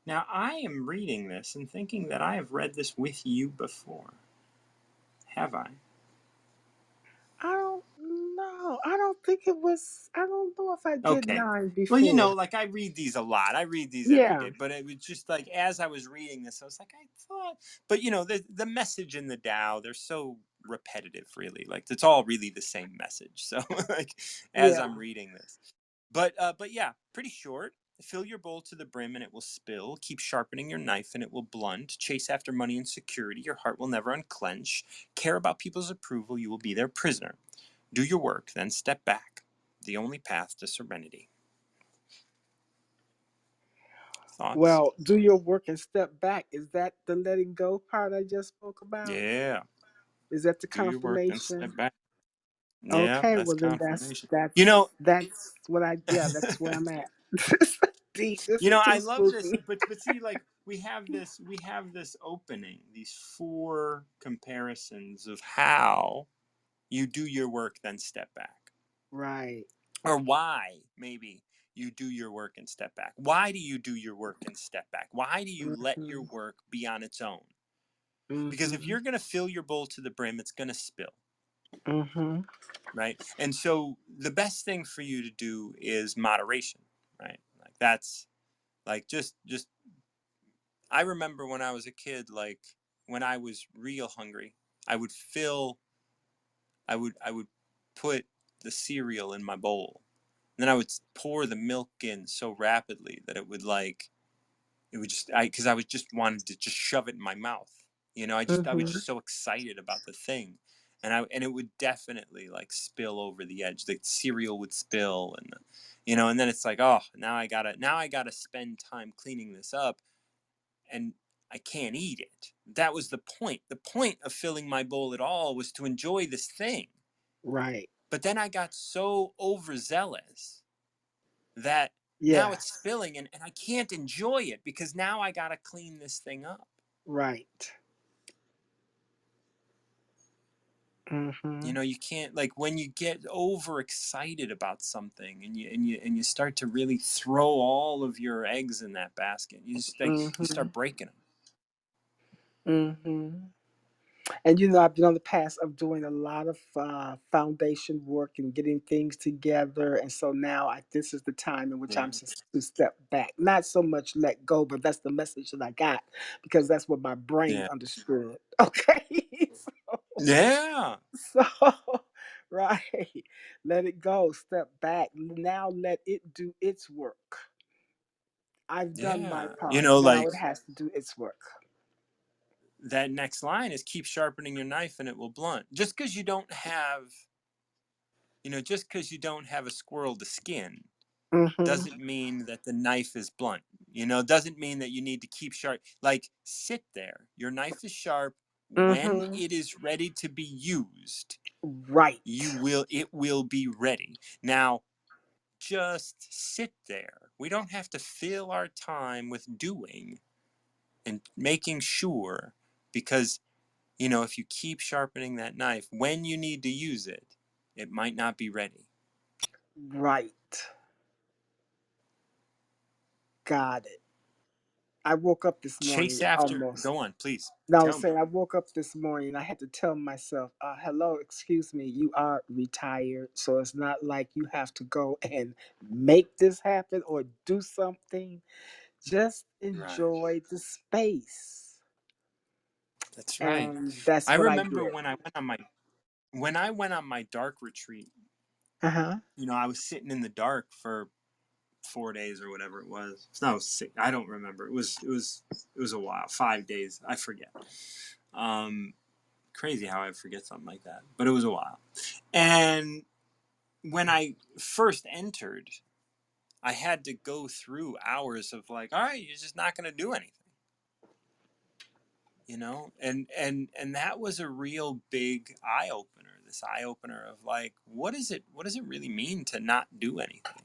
Now, I am reading this and thinking that I have read this with you before. Have I? I don't know. I don't know if I did Okay. 9 Well, before. like I read these a lot. I read these every Yeah. day, but it was just like as I was reading this, I was like, I thought, but the message in the Tao, they're so repetitive, really. Like it's all really the same message. So like as Yeah. I'm reading this, but yeah, pretty short. Fill your bowl to the brim and it will spill. Keep sharpening your knife and it will blunt. Chase after money and security. Your heart will never unclench. Care about people's approval. You will be their prisoner. Do your work, then step back. The only path to serenity. Thoughts? Well, do your work and step back. Is that the letting go part I just spoke about? Yeah. Is that the Do your work, then confirmation? step back. Yeah, Okay, that's well then that's confirmation. You that's know, that's what I yeah, that's where I'm at. This is deep. This is I too love this, spooky. but see, like we have this opening, these four comparisons of how you do your work, then step back, Right. or why maybe you do your work and step back. Why do you do your work and step back? Why do you let your Mhm. work be on its own? Because if Mhm. you're gonna fill your bowl to the brim, it's gonna spill. Mhm. Right? And so the best thing for you to do is moderation, right? Like that's like just I remember when I was a kid, like when I was real hungry, I would fill I would put the cereal in my bowl. And then I would pour the milk in so rapidly that it would just because I was just wanted to just shove it in my mouth. I was Mhm. just so excited about the thing, and it would definitely like spill over the edge. The cereal would spill, and then it's like, oh, now I gotta spend time cleaning this up, and I can't eat it. That was the point. The point of filling my bowl at all was to enjoy this thing. Right. But then I got so overzealous that now it's Yes. spilling and I can't enjoy it because now I got to clean this thing up. Right. You know, you can't, like, when you get overexcited about something and you start to really throw all of your eggs in that basket, you just like you Mm-hmm. start breaking them. Mm-hmm. And you know, I've been on the path of doing a lot of foundation work and getting things together. And so now this is the time in which Yeah. I'm to step back. Not so much let go, but that's the message that I got because that's what my brain Yeah. understood. Okay. Yeah. So, right. Let it go. Step back. Now let it do its work. I've done my Yeah. You part. know, Now like it has to do its work. that next line is keep sharpening your knife and it will blunt. Just because you don't have, just because you don't have a squirrel to skin Mm-hmm. doesn't mean that the knife is blunt. Doesn't mean that you need to keep sharp. Like, sit there. Your knife is sharp. When Mm-hmm. it is ready to be used, Right. it will be ready. Now, just sit there. We don't have to fill our time with doing and making sure, because if you keep sharpening that knife, when you need to use it, it might not be ready. Right. Got it. I woke up this Chase morning after. almost. Go on, please. No, I was Tell me. saying I woke up this morning. I had to tell myself, "Hello, excuse me, you are retired, so it's not like you have to go and make this happen or do something. Just Right. enjoy the space." That's right. And that's I what I remember did. when I went on my dark retreat. Uh huh. I was sitting in the dark for 4 days or whatever it was. No, six, I don't remember. It was a while. 5 days. I forget. Um, Crazy how I forget something like that. But it was a while. And when I first entered, I had to go through hours of like, all right, you're just not going to do anything. And that was a real big eye opener. This eye opener of like, what does it really mean to not do anything?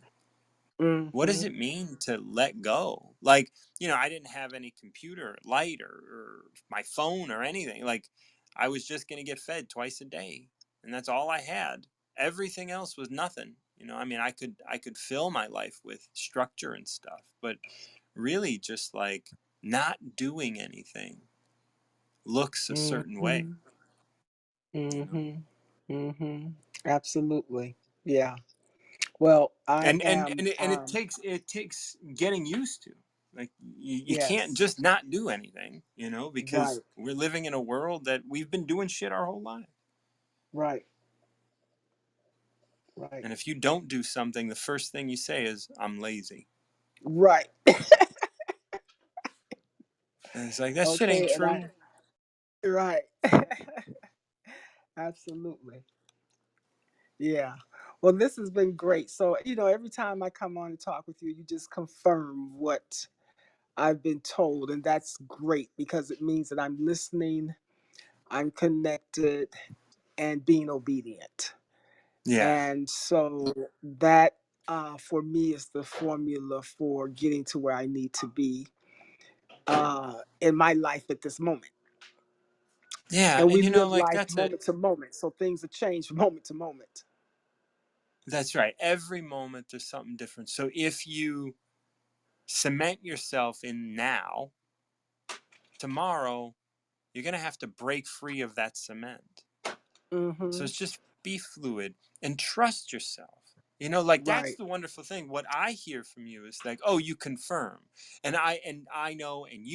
What does Mm-hmm. it mean to let go? Like, I didn't have any computer light or my phone or anything. Like, I was just going to get fed twice a day, and that's all I had. Everything else was nothing. I mean, I could fill my life with structure and stuff, but really just like not doing anything looks a certain way, Mm-hmm. you know. Mm-hmm. Mm-hmm. Absolutely. Yeah. Well, I am. And it takes getting used to. Like, you can't Yes. just not do anything, because Right. we're living in a world that we've been doing shit our whole life. Right. Right. And if you don't do something, the first thing you say is, I'm lazy. Right. And it's like, that shit ain't Okay. And I. true. Right. Absolutely. Yeah. Well, this has been great. So, every time I come on and talk with you, you just confirm what I've been told. And that's great because it means that I'm listening, I'm connected, and being obedient. Yeah. And so that for me is the formula for getting to where I need to be in my life at this moment. Yeah. And we And live like, life moment to moment. So things have changed moment to moment. that's right. Every moment there's something different. So if you cement yourself in now, tomorrow, you're going to have to break free of that cement. So Mm-hmm. it's just be fluid and trust yourself. Like, that's Right. the wonderful thing. What I hear from you is like, oh, you confirm. And I know and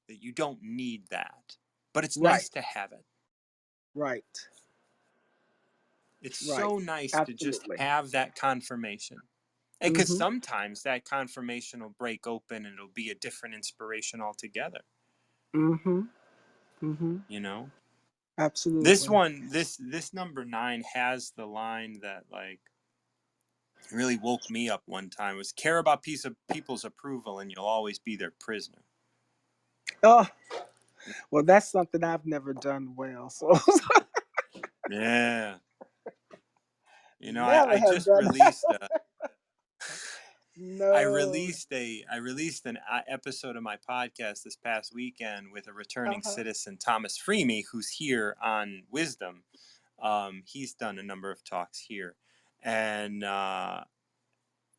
that you don't need that. But it's Right. nice to have it. Right. It's Right. so nice to just Absolutely. have that confirmation. And because Mm-hmm. sometimes that confirmation will break open and it'll be a different inspiration altogether. Mm-hmm. Mm-hmm. You know? This Absolutely. one, this number 9 has the line that like really woke me up one time. Was care about people's approval and you'll always be their prisoner. Oh, well, that's something I've never done well. So Yeah. never I have just done that. released I No. released an episode of my podcast this past weekend with a returning Uh-huh. citizen, Thomas Freemy, who's here on Wisdom. He's done a number of talks here, and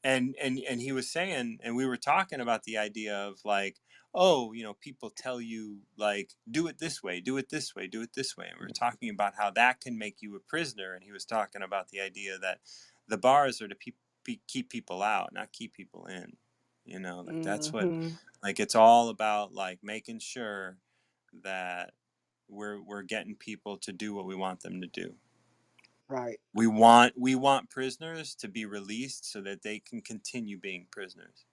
and he was saying, and we were talking about the idea of like, oh, people tell you like, do it this way, do it this way, do it this way, and we were talking about how that can make you a prisoner, and he was talking about the idea that the bars are to keep people out, not keep people in. Like that's what, Mm-hmm. like it's all about like making sure that we're getting people to do what we want them to do. Right. We want prisoners to be released so that they can continue being prisoners.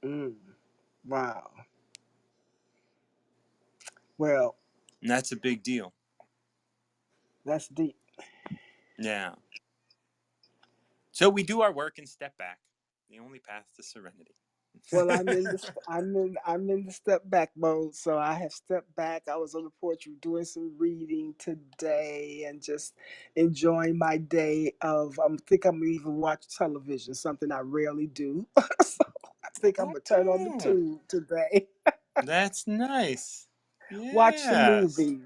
Mm. Wow. Well, And that's a big deal. that's deep. Yeah. So we do our work and step back. The only path to serenity. Well, I'm in the step back mode. So I have stepped back. I was on the porch doing some reading today and just enjoying my day of I think I'm gonna even watch television, something I rarely do. So I think I'm gonna turn on the Oh, tube today. that's nice. Watch some Yes. movies.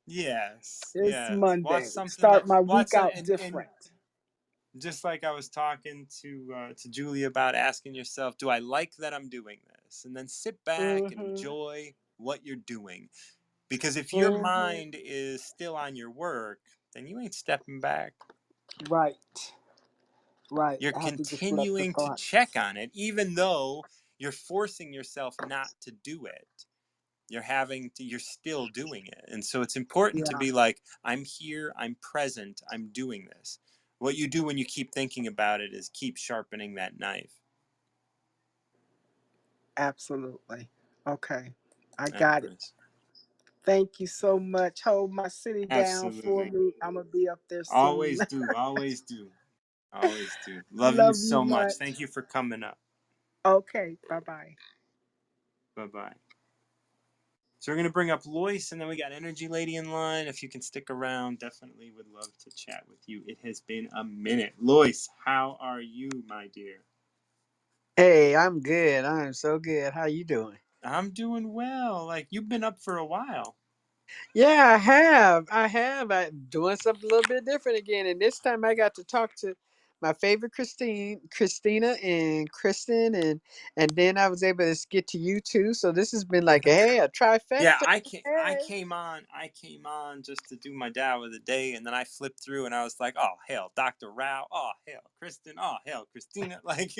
Yes. It's Yes. Watch Monday. something Start that my watch week some, out and different. just like I was talking to Julie about, asking yourself, do I like that I'm doing this? And then sit back and Mm-hmm. enjoy what you're doing. Because if your Mm-hmm. mind is still on your work, then you ain't stepping back. Right. Right. You're I have to just let the continuing to thoughts. check on it, even though you're forcing yourself not to do it. You're still doing it. And so it's important to Yeah, be like, I'm here, I'm present, I'm doing this. What you do when you keep thinking about it is keep sharpening that knife. absolutely. Okay. I got it. Empress. Thank you so much. Hold my city down for Absolutely. me. I'm gonna be up there soon. Always do. Always do. Always do. Love you Love you so much. much. Thank you for coming up. Okay. Bye bye. Bye bye. So we're going to bring up Lois, and then we got Energy Lady in line. If you can stick around, definitely would love to chat with you. It has been a minute. Lois, how are you, my dear? Hey, I'm good. I'm so good. How you doing? I'm doing well. Like, you've been up for a while. Yeah, I have. I'm doing something a little bit different again, and this time I got to talk to my favorite Christina, and Kristen, and then I was able to get to you too. So this has been like a Yeah, trifecta. I Hey. came on just to do my Tao of the day, and then I flipped through and I was like, oh hell, Dr. Rao, oh hell, Kristen, oh hell, Christina. Like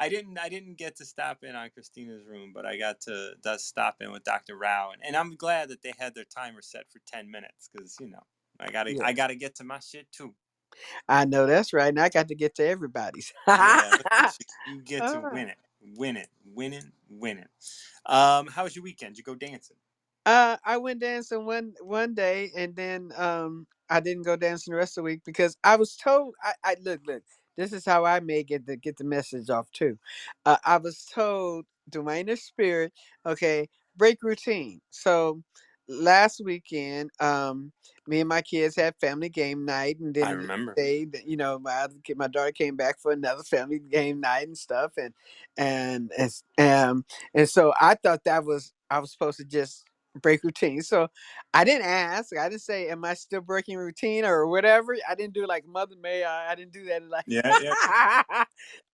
I didn't get to stop in on Christina's room, but I got to stop in with Dr. Rao, and I'm glad that they had their timer set for 10 minutes, because I Yes, gotta get to my shit too. I know that's right, and I got to get to everybody's. Yeah, look at you. You get to Ah. win it, winning. How was your weekend? Did you go dancing? I went dancing one day, and then I didn't go dancing the rest of the week because I was told. I look. This is how I may get the message off too. I was told to my inner spirit, okay, break routine. So last weekend, me and my kids had family game night, and I then the remember. day that my daughter came back for another family game night and stuff, and so I thought that was I was supposed to just break routine. So I didn't ask. I didn't say, "Am I still breaking routine or whatever?" I didn't do like Mother May. I didn't do that. Yeah, yeah. Like,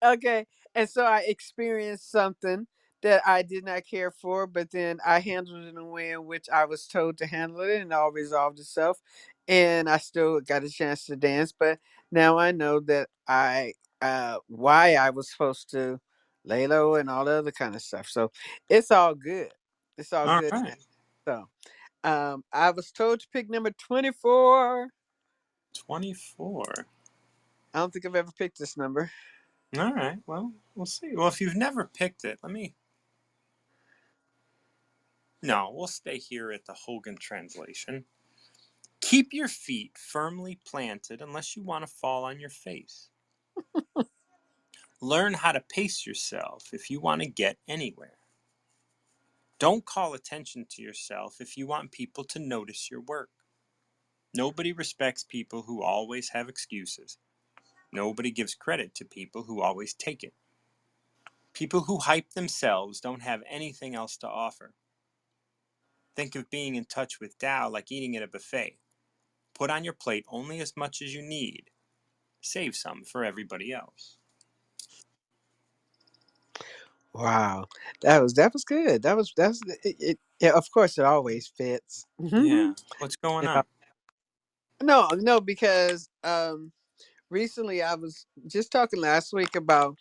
okay. And so I experienced something that I did not care for, but then I handled it in a way in which I was told to handle it, and it all resolved itself. And I still got a chance to dance, but now I know that I why I was supposed to lay low and all the other kind of stuff. So it's all good. It's all All good now. right. So I was told to pick number 24. 24. I don't think I've ever picked this number. All right. Well, we'll see. Well, if you've never picked it, let me. No, we'll stay here at the Hogan translation. Keep your feet firmly planted unless you want to fall on your face. Learn how to pace yourself if you want to get anywhere. Don't call attention to yourself if you want people to notice your work. Nobody respects people who always have excuses. Nobody gives credit to people who always take it. People who hype themselves don't have anything else to offer. Think of being in touch with Tao like eating at a buffet. Put on your plate only as much as you need. Save some for everybody else. Wow, that was good. Yeah, of course, it always fits. Yeah. What's going Yeah. on? No, because recently I was just talking last week about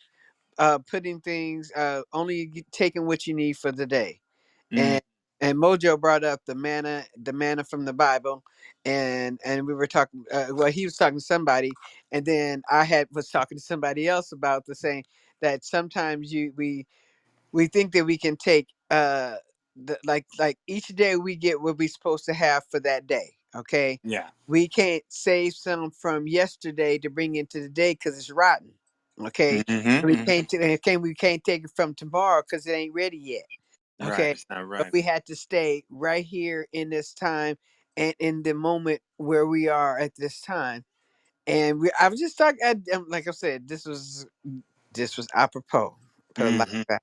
putting things only taking what you need for the day, Mm, and Mojo brought up the manna from the Bible, and we were talking. Well, he was talking to somebody, and then I had was talking to somebody else about the saying that sometimes we think that we can take like each day we get what we're supposed to have for that day. Okay, yeah. we can't save some from yesterday to bring into the day because it's rotten. Okay, Mm-hmm, and we mm-hmm. can't take it from tomorrow because it ain't ready yet. Right. Okay, It's not but right. we had to stay right here in this time and in the moment where we are at this time. And I was just talking, like I said, this was apropos. Put it like Mm-hmm. that.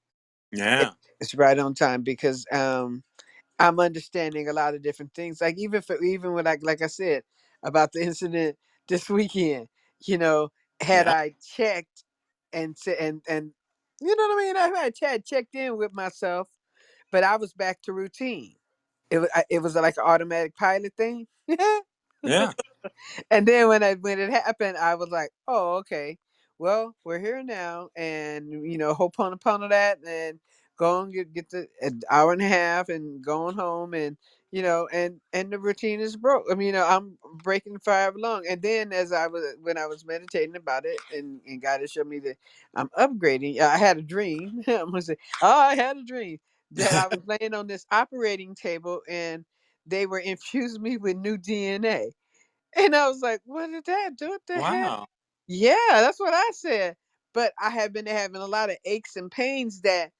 Yeah. It's right on time because I'm understanding a lot of different things. Like even with like I said about the incident this weekend, you know, had Yeah. I checked and said and you know what I mean, I had checked in with myself, but I was back to routine. It was like an automatic pilot thing. Yeah. And then when it happened, I was like, "Oh, okay. Well, we're here now, and hope on that, and go and get the an hour and a half, and going home, and and the routine is broke. I mean, I'm breaking for however long, and then as I was when I was meditating about it, and God has shown me that I'm upgrading. I had a dream. I'm gonna say, oh, I had a dream that I was laying on this operating table, and they were infusing me with new DNA. And I was like, "What did that do? What the heck?" Wow. Yeah, that's what I said. But I have been having a lot of aches and pains that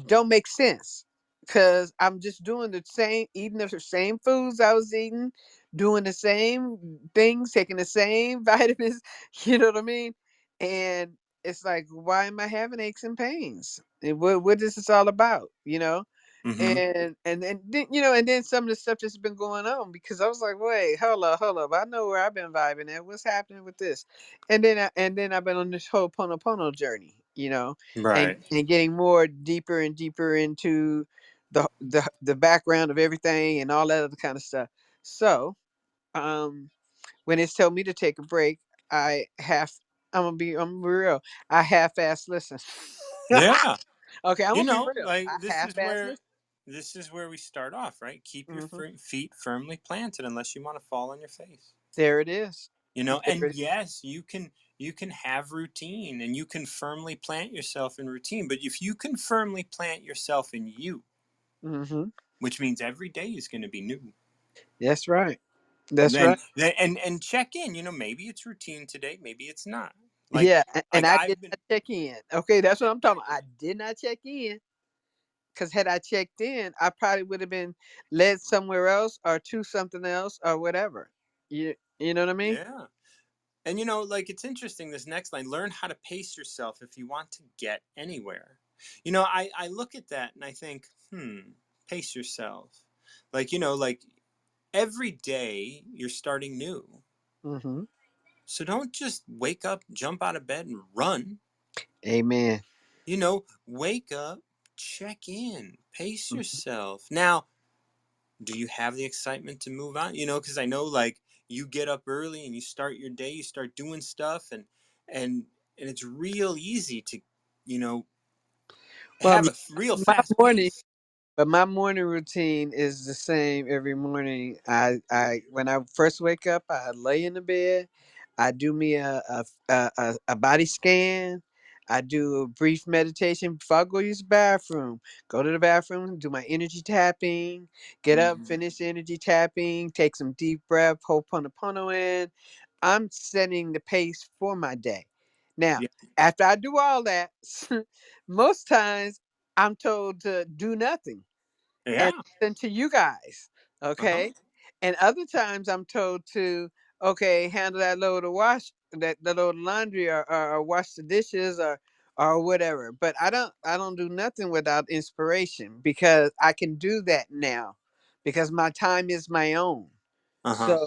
don't make sense because I'm just doing the same, eating the same foods I was eating, doing the same things, taking the same vitamins. You know what I mean? And it's like, why am I having aches and pains? And what is this all about? Mm-hmm. And then some of the stuff that's been going on because I was like, wait, hold up. I know where I've been vibing at. What's happening with this? And then I've been on this whole Ponopono journey, and Right. getting more deeper and deeper into the background of everything and all that other kind of stuff. So, when it's told me to take a break, I half I'm real. I half ass listen. Yeah. Okay, I'm You gonna be know, real. like I half ass listen. this is where we start off, right? Keep your Hmm. feet firmly planted unless you want to fall on your face. There it is. You know, There and it. yes, you can have routine and you can firmly plant yourself in routine, but if you can firmly plant yourself in you, Mm-hmm. which means every day is going to be new. That's right. That's Then right. and check in, maybe it's routine today, maybe it's not. Like Yeah, and like I did I've been not check in. Okay, that's what I'm talking about. I exactly. did not check in because had I checked in, I probably would have been led somewhere else or to something else or whatever. You know what I mean? Yeah. And like it's interesting this next line, learn how to pace yourself if you want to get anywhere. I look at that and I think, pace yourself. Like every day you're starting new. Mm-hmm. So don't just wake up, jump out of bed and run. Amen. Wake up, check in, pace Mhm. yourself. Now, do you have the excitement to move on? Because I know like you get up early and you start your day, you start doing stuff and and it's real easy to, you know, Well, have a real my fast morning pace. But my morning routine is the same every morning. I when I first wake up, I lay in the bed. I do me a body scan. I do a brief meditation before I go use the bathroom. Go to the bathroom, do my energy tapping, get up, Hmm. finish the energy tapping, take some deep breath, hold pono in. I'm setting the pace for my day. Now, Yeah. after I do all that, most times I'm told to do nothing and Yeah. listen to you guys. Uh-huh. Okay. And other times I'm told to, okay, handle that load of that load of laundry or wash the dishes or whatever. But I don't do nothing without inspiration because I can do that now because my time is my own. Uh-huh. So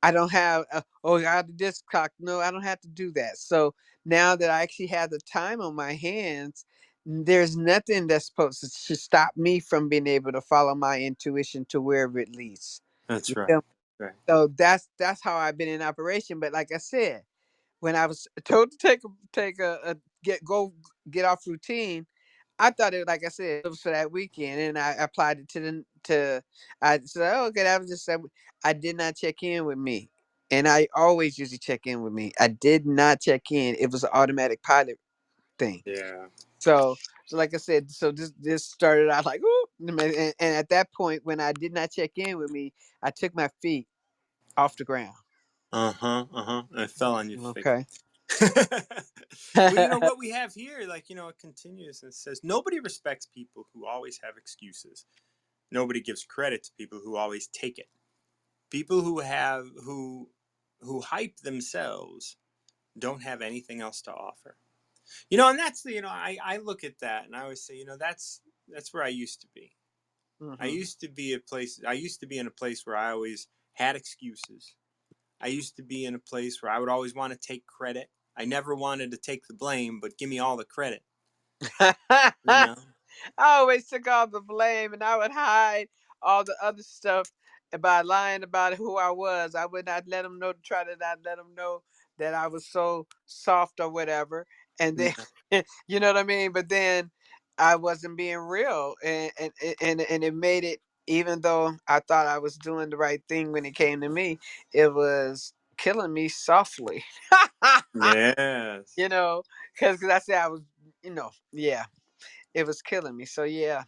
I don't have, oh, I got this clock. No, I don't have to do that. So now that I actually have the time on my hands, there's nothing that's supposed to stop me from being able to follow my intuition to wherever it leads. That's You right. feel me? Right. So that's how I've been in operation. But like I said, when I was told to take a get off routine, I thought it, like I said, it was for that weekend, and I applied it to. I said, "Oh, okay, that was just." I did not check in with me, and I always usually check in with me. I did not check in. It was an automatic pilot thing. Yeah. So like I said, so this started out like, ooh, and at that point, when I did not check in with me, I took my feet off the ground. Uh-huh. Uh-huh. I fell on your face. Okay. Well, you know what we have here, like, it continues and says nobody respects people who always have excuses. Nobody gives credit to people who always take it. People who hype themselves don't have anything else to offer. And that's I look at that and I always say, that's where I used to be. Hmm. I used to be in a place where I always had excuses. I used to be in a place where I would always want to take credit. I never wanted to take the blame, but give me all the credit, you I know? always took all the blame and I would hide all the other stuff by lying about who I was. I would not let them know, try to not let them know that I was so soft or whatever. And then, Yeah. you know what I mean? But then I wasn't being real. And it made it, even though I thought I was doing the right thing when it came to me, it was killing me softly. Yes. You know, because I said I was, yeah, it was killing me. So yeah.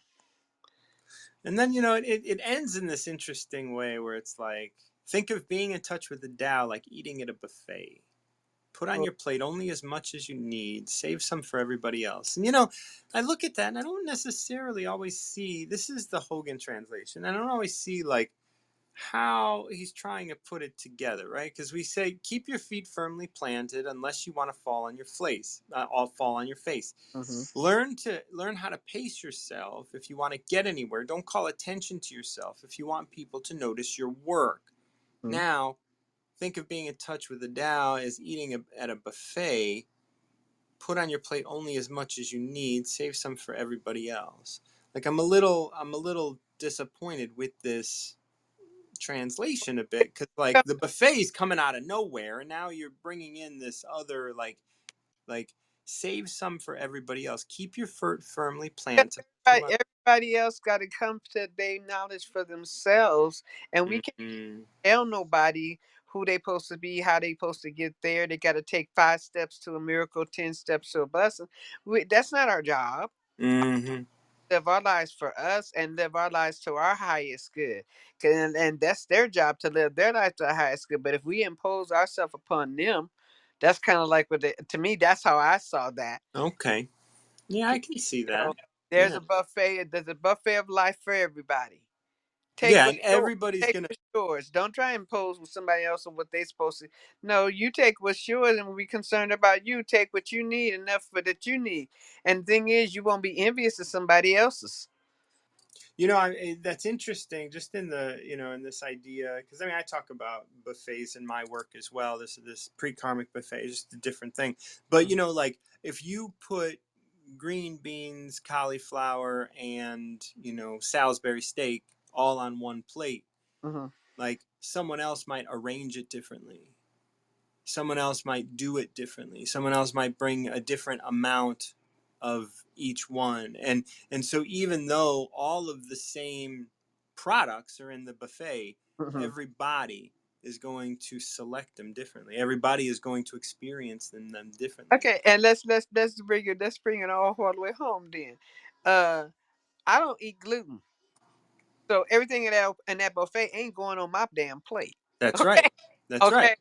And then, it ends in this interesting way where it's like, think of being in touch with the Tao like eating at a buffet. Put on Oh, your plate only as much as you need, save some for everybody else. And, I look at that and I don't necessarily always see, this is the Hogan translation. I don't always see, like, how he's trying to put it together, right? Because we say, keep your feet firmly planted unless you want to fall on your face, all fall on your face. mhm, Learn how to pace yourself if you want to get anywhere. Don't call attention to yourself if you want people to notice your work. mhm. Now, think of being in touch with the Tao as eating at a buffet. Put on your plate only as much as you need. Save some for everybody else. Like I'm a little disappointed with this translation a bit because like the buffet's coming out of nowhere, and now you're bringing in this other like save some for everybody else. Keep your foot firmly planted. You want? Everybody else got to come to their knowledge for themselves, and we can't Mm-hmm. tell nobody who they supposed to be, how they supposed to get there. They got to take 5 steps to a miracle, 10 steps to a blessing. That's not our job. Mm-hmm. Live our lives for us and live our lives to our highest good. And that's their job to live their life to the highest good. But if we impose ourselves upon them, that's kind of like to me, that's how I saw that. Okay. Yeah, I can see You know, that. there's Yeah. a buffet. There's a buffet of life for everybody. Take Yeah, what's and yours. everybody's Take gonna. what's yours. Don't try and impose with somebody else on what they're supposed to. No, you take what's yours, and we concerned about you. Take what you need, enough for that you need. And the thing is, you won't be envious of somebody else's. That's interesting. Just in in this idea, because I talk about buffets in my work as well. This pre-karmic buffet is just a different thing. But like if you put green beans, cauliflower, and Salisbury steak all on one plate, Mm-hmm. like someone else might arrange it differently. Someone else might do it differently. Someone else might bring a different amount of each one. And so even though all of the same products are in the buffet, Mm-hmm. everybody is going to select them differently. Everybody is going to experience them differently. Okay, and let's bring it all the way home then. Uh, I don't eat gluten, so everything in that buffet ain't going on my damn plate. That's right. Okay, That's right. okay.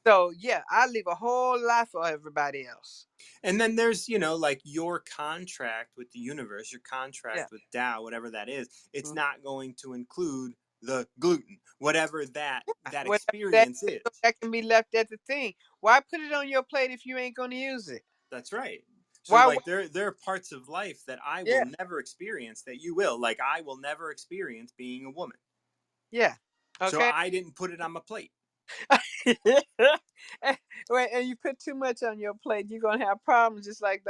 So yeah, I leave a whole lot for everybody else. And then there's, like your contract with the universe, your Yeah. contract with Tao, whatever that is, it's Mhm. not going to include the gluten, whatever that Whatever that experience is, is. so that can be left at the thing. Why put it on your plate if you ain't gonna use it? That's right. So Why? like there are parts of life that I will Yeah. never experience that you will. Like I will never experience being a woman. Yeah. So Okay. I didn't put it on my plate. Wait, and you put too much on your plate, you're gonna have problems. Just like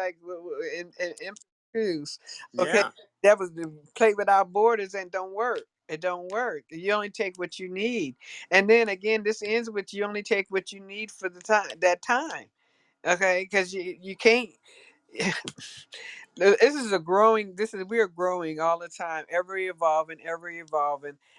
in cruise. Okay, Yeah, that was the plate without borders, and don't work. It don't work. You only take what you need, and then again, this ends with you only take what you need for the time that time. Okay, because you can't. This is a growing. This is we're growing all the time, ever evolving,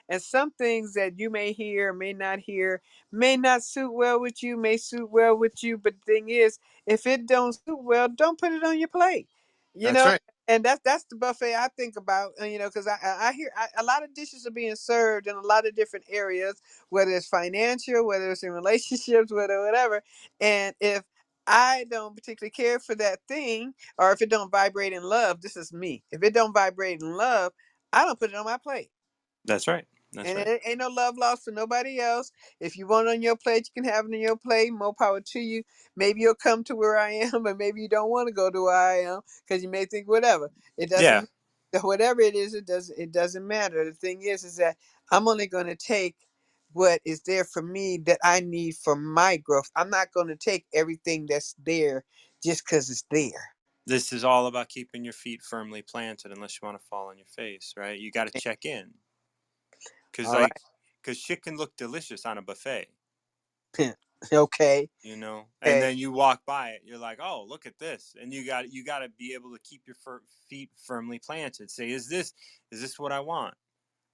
and some things that you may hear, may not hear, may not suit well with you, may suit well with you. But the thing is, if it don't suit well, don't put it on your plate. You that's know, right. and that's the buffet I think about. Because I hear a lot of dishes are being served in a lot of different areas, whether it's financial, whether it's in relationships, whether whatever, and if I don't particularly care for that thing, or if it don't vibrate in love, this is me. If it don't vibrate in love, I don't put it on my plate. That's right. That's And right. it ain't no love lost for nobody else. If you want it on your plate, you can have it on your plate. More power to you. Maybe you'll come to where I am, but maybe you don't want to go to where I am because you may think whatever. It Yeah. doesn't. Whatever it is, it doesn't. It doesn't matter. The thing is that I'm only going to take what is there for me that I need for my growth. I'm not going to take everything that's there just because it's there. This is all about keeping your feet firmly planted unless you want to fall on your face, right? You got to check in. Cuz All right. like cuz shit can look delicious on a buffet, Okay. you know? And Okay. then you walk by it, you're like, "Oh, look at this." And you got to be able to keep your feet firmly planted. Say, is this what I want?"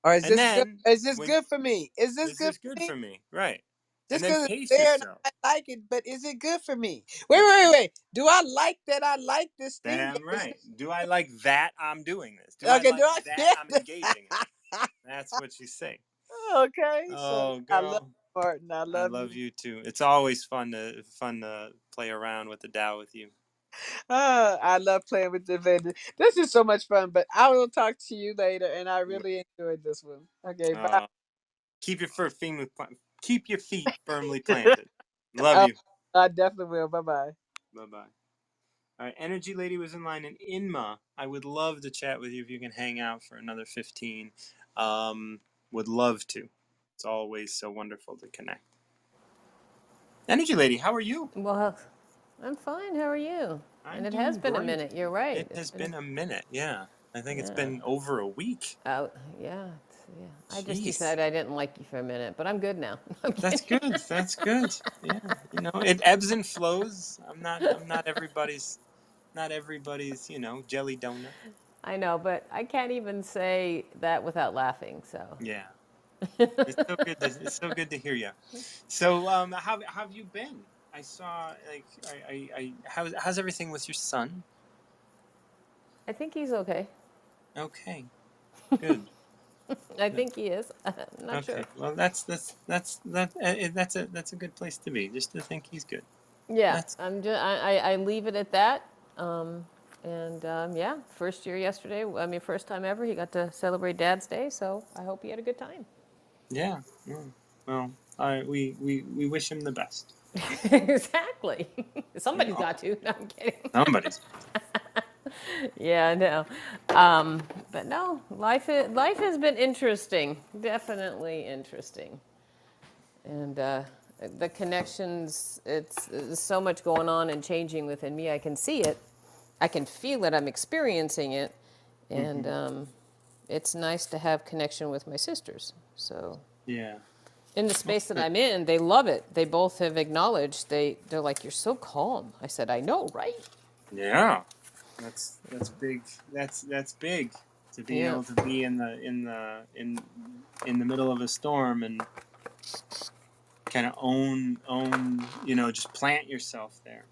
Or is And this good? then Is this when good for me? Is this is good this for good me? for me? Right. And Just then because it's pace there and yourself. I like it, but is it good for me? That's right. Wait. Do I like that? I like this thing that Damn is right. Do I like that I'm doing this? Do I okay. Do like I? that Yeah. I'm engaging in it? That's what you say. Okay. So Oh, I love girl, you, Martin. I I love you. love you too. It's always fun to play around with the Tao with you. I love playing with the vendor. This is so much fun. But I will talk to you later, and I really enjoyed this one. Okay. Bye. Uh, keep your keep your feet firmly planted. Love Oh, you. I definitely will. Bye bye. Bye bye. All right, Energy Lady was in line, and Inma, I would love to chat with you if you can hang out for another 15. Would love to. It's always so wonderful to connect. Energy Lady, how are you? Well, I'm fine. How are you? I'm And it has doing been a great. minute. You're right. It It's has been been a minute, yeah. I think it's yeah. been over a week. Yeah. Yeah. I just Jeez. decided I didn't like you for a minute, but I'm good now. I'm That's kidding. good. That's good. Yeah. You know, it ebbs and flows. I'm not everybody's, jelly donut. I know, but I can't even say that without laughing. So, Yeah. It's so good to hear you. So, how have you been? I saw like how's everything with your son? I think he's okay. Okay. Good. I Good. think he is. I'm not sure. Okay. Well, that's a good place to be. Just to think he's good. Yeah, That's I'm just I leave it at that. Yeah, first year yesterday. I mean, first time ever. He got to celebrate Dad's Day, so I hope he had a good time. yeah. Well, we wish him the best. Exactly. You Somebody's know, got to. No, I'm kidding. somebody's. Yeah, I know. But no, life has been interesting. Definitely interesting. And the connections. There's so much going on and changing within me. I can see it. I can feel it. I'm experiencing it, and Hmm. it's nice to have connection with my sisters. So Yeah. in the Well, space that good. I'm in, they love it. They both have acknowledged. They're like, "You're so calm." I said, "I know, right?" Yeah. That's big. That's big to be Yeah. able to be in the middle of a storm and kind of own just plant yourself there.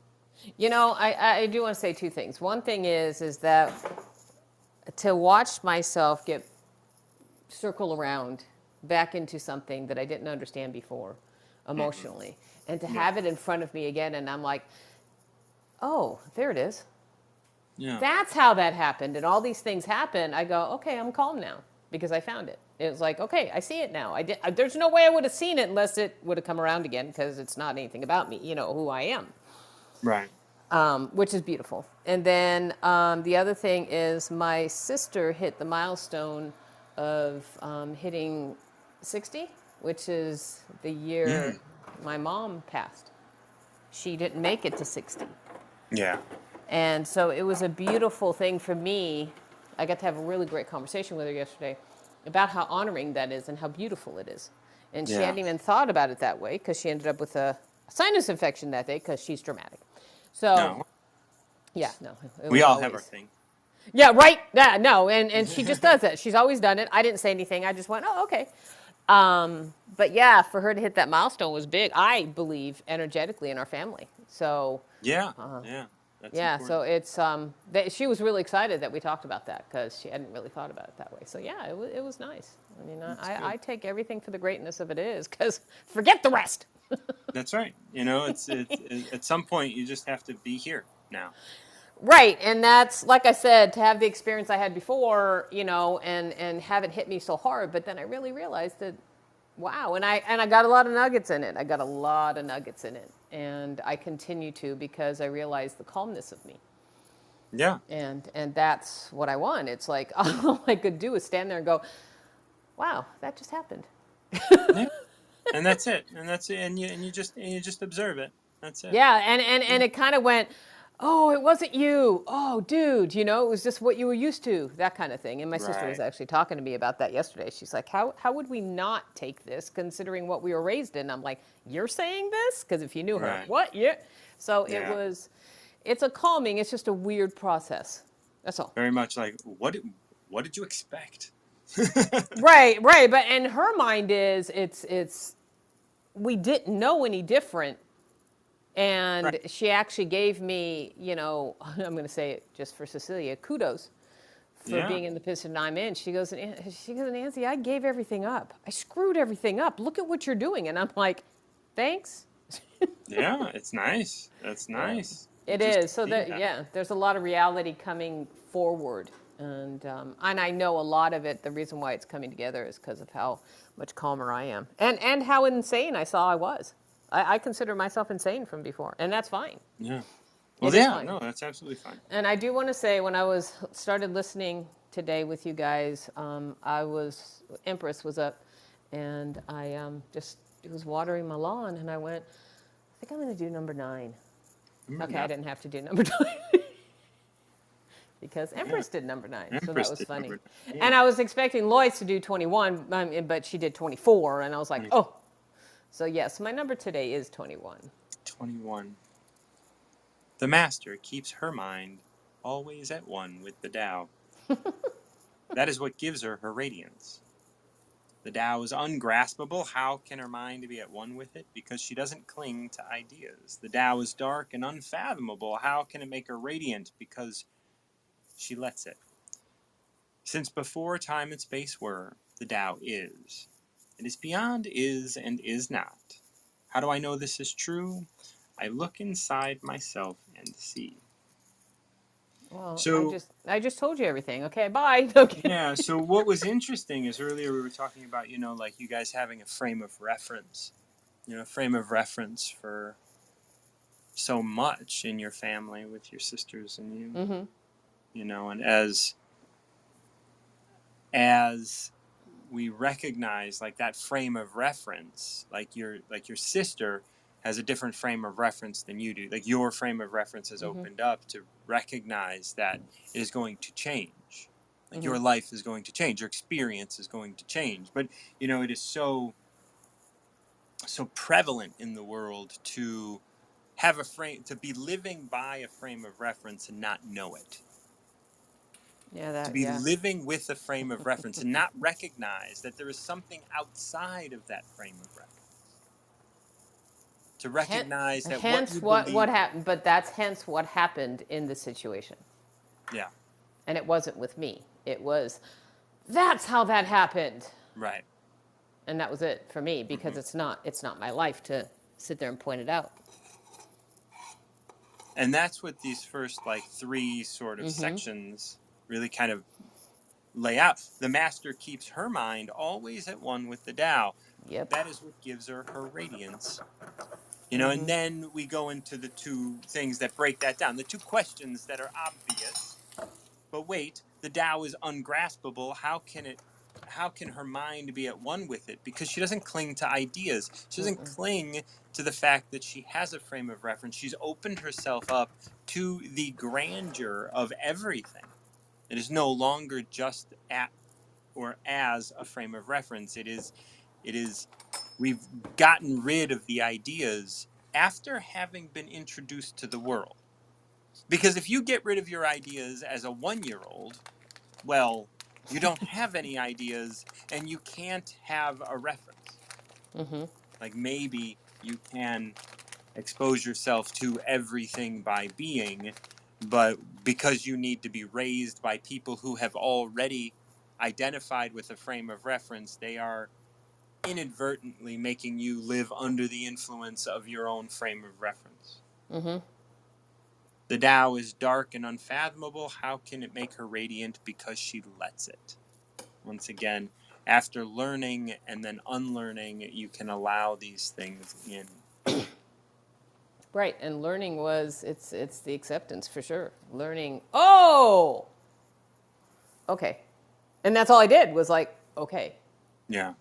You know, I do want to say two things. One thing is that to watch myself get circle around back into something that I didn't understand before Hmm. emotionally, and to Yeah. have it in front of me again, and I'm like, oh, there it is. Yeah. That's how that happened. And all these things happen. I go, okay, I'm calm now because I found it. It was like, okay, I see it now. There's no way I would have seen it unless it would have come around again because it's not anything about me, who I am, Right. which is beautiful. And then the other thing is my sister hit the milestone of hitting 60, which is the year my mom passed. She didn't make it to 60. Yeah. And so it was a beautiful thing for me. I got to have a really great conversation with her yesterday about how honoring that is and how beautiful it is. And she Yeah. hadn't even thought about it that way because she ended up with a sinus infection that day because she's dramatic. So, No. yeah, no, it We was all have our always. thing. Yeah, right. Yeah, no, and she just does it. She's always done it. I didn't say anything. I just went, oh, okay. But yeah, for her to hit that milestone was big. I believe energetically in our family. So Yeah. Yeah. That's yeah, so important. it's she was really excited that we talked about that because she hadn't really thought about it that way. So yeah, it was nice. I mean, That's I good. take everything for the greatness of it is because forget the rest. That's right. You know, it's at some point you just have to be here now. Right, and that's like I said, to have the experience I had before, and have it hit me so hard. But then I really realized that, wow, and I got a lot of nuggets in it. I got a lot of nuggets in it, and I continue to because I realized the calmness of me. Yeah. And that's what I want. It's like all I could do is stand there and go, wow, that just happened. Yeah. And that's it. And that's it. And you just observe it. That's it. Yeah, and it kind of went, oh, it wasn't you. Oh, dude, it was just what you were used to, that kind of thing. And my sister was Right. actually talking to me about that yesterday. She's like, how would we not take this considering what we were raised in? I'm like, you're saying this? Because if you knew her, Right. what? Yeah. So Yeah. it's a calming, it's just a weird process. That's all. Very much like what did you expect? Right, right. But in her mind is it's we didn't know any different. Right. And she actually gave me, I'm going to say it just for Cecilia, kudos for Yeah. being in the position I'm in. She goes, Nancy, I gave everything up. I screwed everything up. Look at what you're doing. And I'm like, thanks. Yeah. It's nice. That's Yeah, nice. it Just to is. So see that, that. yeah, there's a lot of reality coming forward. And I know a lot of it, the reason why it's coming together is because of how much calmer I am and how insane I saw I was. I consider myself insane from before, and that's fine. Yeah. Well, It is yeah. fine. No, that's absolutely fine. And I do want to say, when I started listening today with you guys, Empress was up, and I just was watering my lawn, and I went, I think I'm going to do number 9. Okay, I Yeah. didn't have to do number 9 because Yeah. Empress did number 9, so that Empress was did funny. number. And Yeah. I was expecting Lois to do 21, but she did 24, and I was like, oh. So yes, my number today is 21. 21. The master keeps her mind always at one with the Tao. That is what gives her her radiance. The Tao is ungraspable. How can her mind be at one with it? Because she doesn't cling to ideas. The Tao is dark and unfathomable. How can it make her radiant? Because she lets it. Since before time and space were, the Tao is. It is beyond is and is not. How do I know this is true? I look inside myself and see. Well, So, I just told you everything. Okay, bye. Okay. yeah, so what was interesting is earlier we were talking about, like you guys having a frame of reference, frame of reference for so much in your family with your sisters and you, Mm-hmm. and as we recognize like that frame of reference, like your sister has a different frame of reference than you do. Like your frame of reference has Mm-hmm. opened up to recognize that it is going to change. Like Mm-hmm. your life is going to change, your experience is going to change. But it is so prevalent in the world to have a frame, to be living by a frame of reference and not know it, to be Yeah. living with a frame of reference and not recognize that there is something outside of that frame of reference, to recognize that what you Hence what believe. happened, but that's hence what happened in the situation. Yeah. And it wasn't with me. That's how that happened. Right. And that was it for me because Mm-hmm. it's not my life to sit there and point it out. And that's what these first like 3 sort of Mm-hmm. sections really kind of lay out. The master keeps her mind always at one with the Tao. Yep. That is what gives her her radiance. Mm-hmm. And then we go into the 2 things that break that down, the 2 questions that are obvious. But wait, the Tao is ungraspable. her mind be at one with it? Because she doesn't cling to ideas. She doesn't cling to the fact that she has a frame of reference. She's opened herself up to the grandeur of everything. It is no longer just at or as a frame of reference. It is we've gotten rid of the ideas after having been introduced to the world. Because if you get rid of your ideas as a 1-year-old, well, you don't have any ideas and you can't have a reference. Like maybe you can expose yourself to everything by being, but because you need to be raised by people who have already identified with a frame of reference, they are inadvertently making you live under the influence of your own frame of reference. The Tao is dark and unfathomable. How can it make her radiant? Because she lets it. Once again, after learning and then unlearning, you can allow these things in. Right, and learning was it's the acceptance for sure. Learning, oh, okay, and that's all I did was like, okay, Yeah.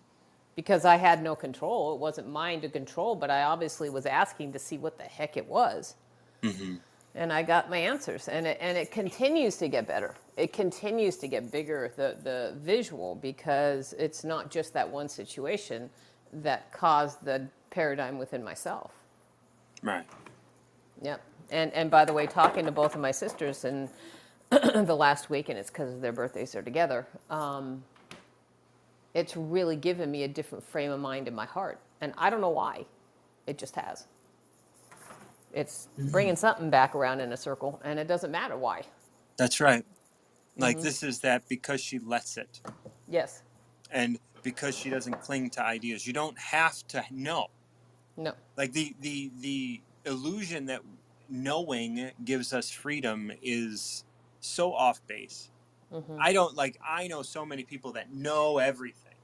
because I had no control. It wasn't mine to control, but I obviously was asking to see what the heck it was. And I got my answers, and it continues to get better. It continues to get bigger, the visual, because it's not just that one situation that caused the paradigm within myself. Right. Yep. And by the way, talking to both of my sisters in the last week, and it's because their birthdays are together, it's really given me a different frame of mind in my heart. And I don't know why. It just has. It's bringing something back around in a circle, and it doesn't matter why. That's right. Like this is that because she lets it. Yes. And because she doesn't cling to ideas. You don't have to know. No. Like the illusion that knowing gives us freedom is so off base. I know so many people that know everything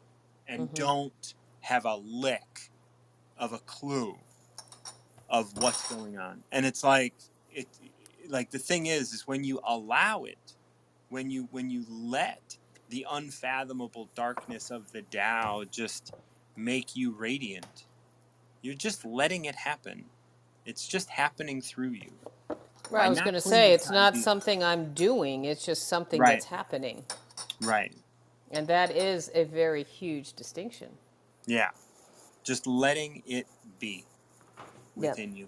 and don't have a lick of a clue of what's going on. And it's like the thing is when you allow it, when you let the unfathomable darkness of the Tao just make you radiant, you're just letting it happen. It's just happening through you. Right, By I was not going to say, clinging it's to not ideas. something I'm doing, it's just something Right. that's happening. Right. And that is a very huge distinction. Yeah. Just letting it be Yep. within you.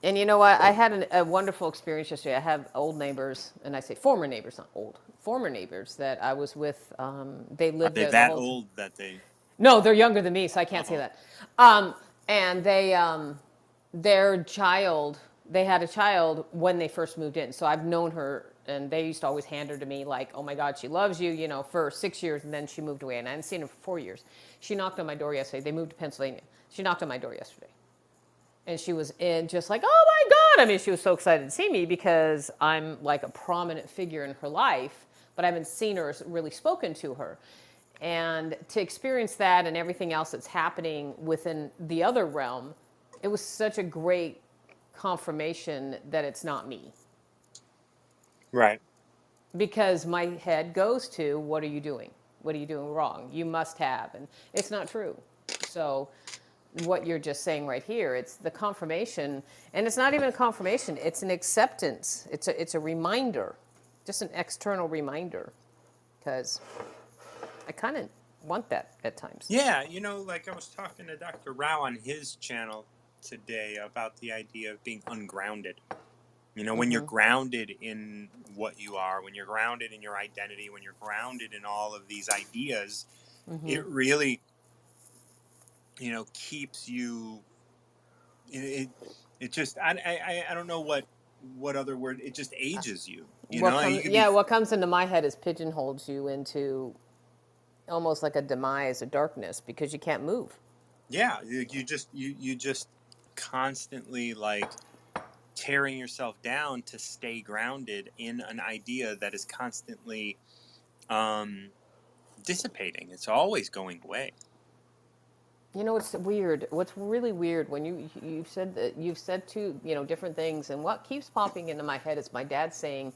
And you know what? I had a wonderful experience yesterday. I have old neighbors, and I say former neighbors, not old, former neighbors that I was with. They Are lived they there the that whole time. old that they... No, they're younger than me, so I can't say Uh-oh. that. And their child, they had a child when they first moved in. So I've known her, and they used to always hand her to me like, oh my God, she loves you, you know, for 6 years, and then she moved away, and I hadn't seen her for 4 years. She knocked on my door yesterday. They moved to Pennsylvania. She knocked on my door yesterday. And she was in just like, oh my God. I mean, she was so excited to see me because I'm like a prominent figure in her life, but I haven't seen her or really spoken to her. And to experience that and everything else that's happening within the other realm, it was such a great confirmation that it's not me. Right. Because my head goes to, what are you doing? What are you doing wrong? You must have. And it's not true. So what you're just saying right here, it's the confirmation, and it's not even a confirmation, it's an acceptance. It's a reminder, just an external reminder, because I kind of want that at times. Yeah, you know, like I was talking to Dr. Rao on his channel today about the idea of being ungrounded. You know, when you're grounded in what you are, when you're grounded in your identity, when you're grounded in all of these ideas, it really, you know, keeps you. It just I don't know what other word. It just ages you. You know, you could be... What comes into my head is pigeonholes you into almost like a demise, a darkness, because you can't move. Yeah, you just constantly like tearing yourself down to stay grounded in an idea that is constantly dissipating. It's always going away. You know, it's weird. What's really weird when you've said that you've said two, you know, different things, and what keeps popping into my head is my dad saying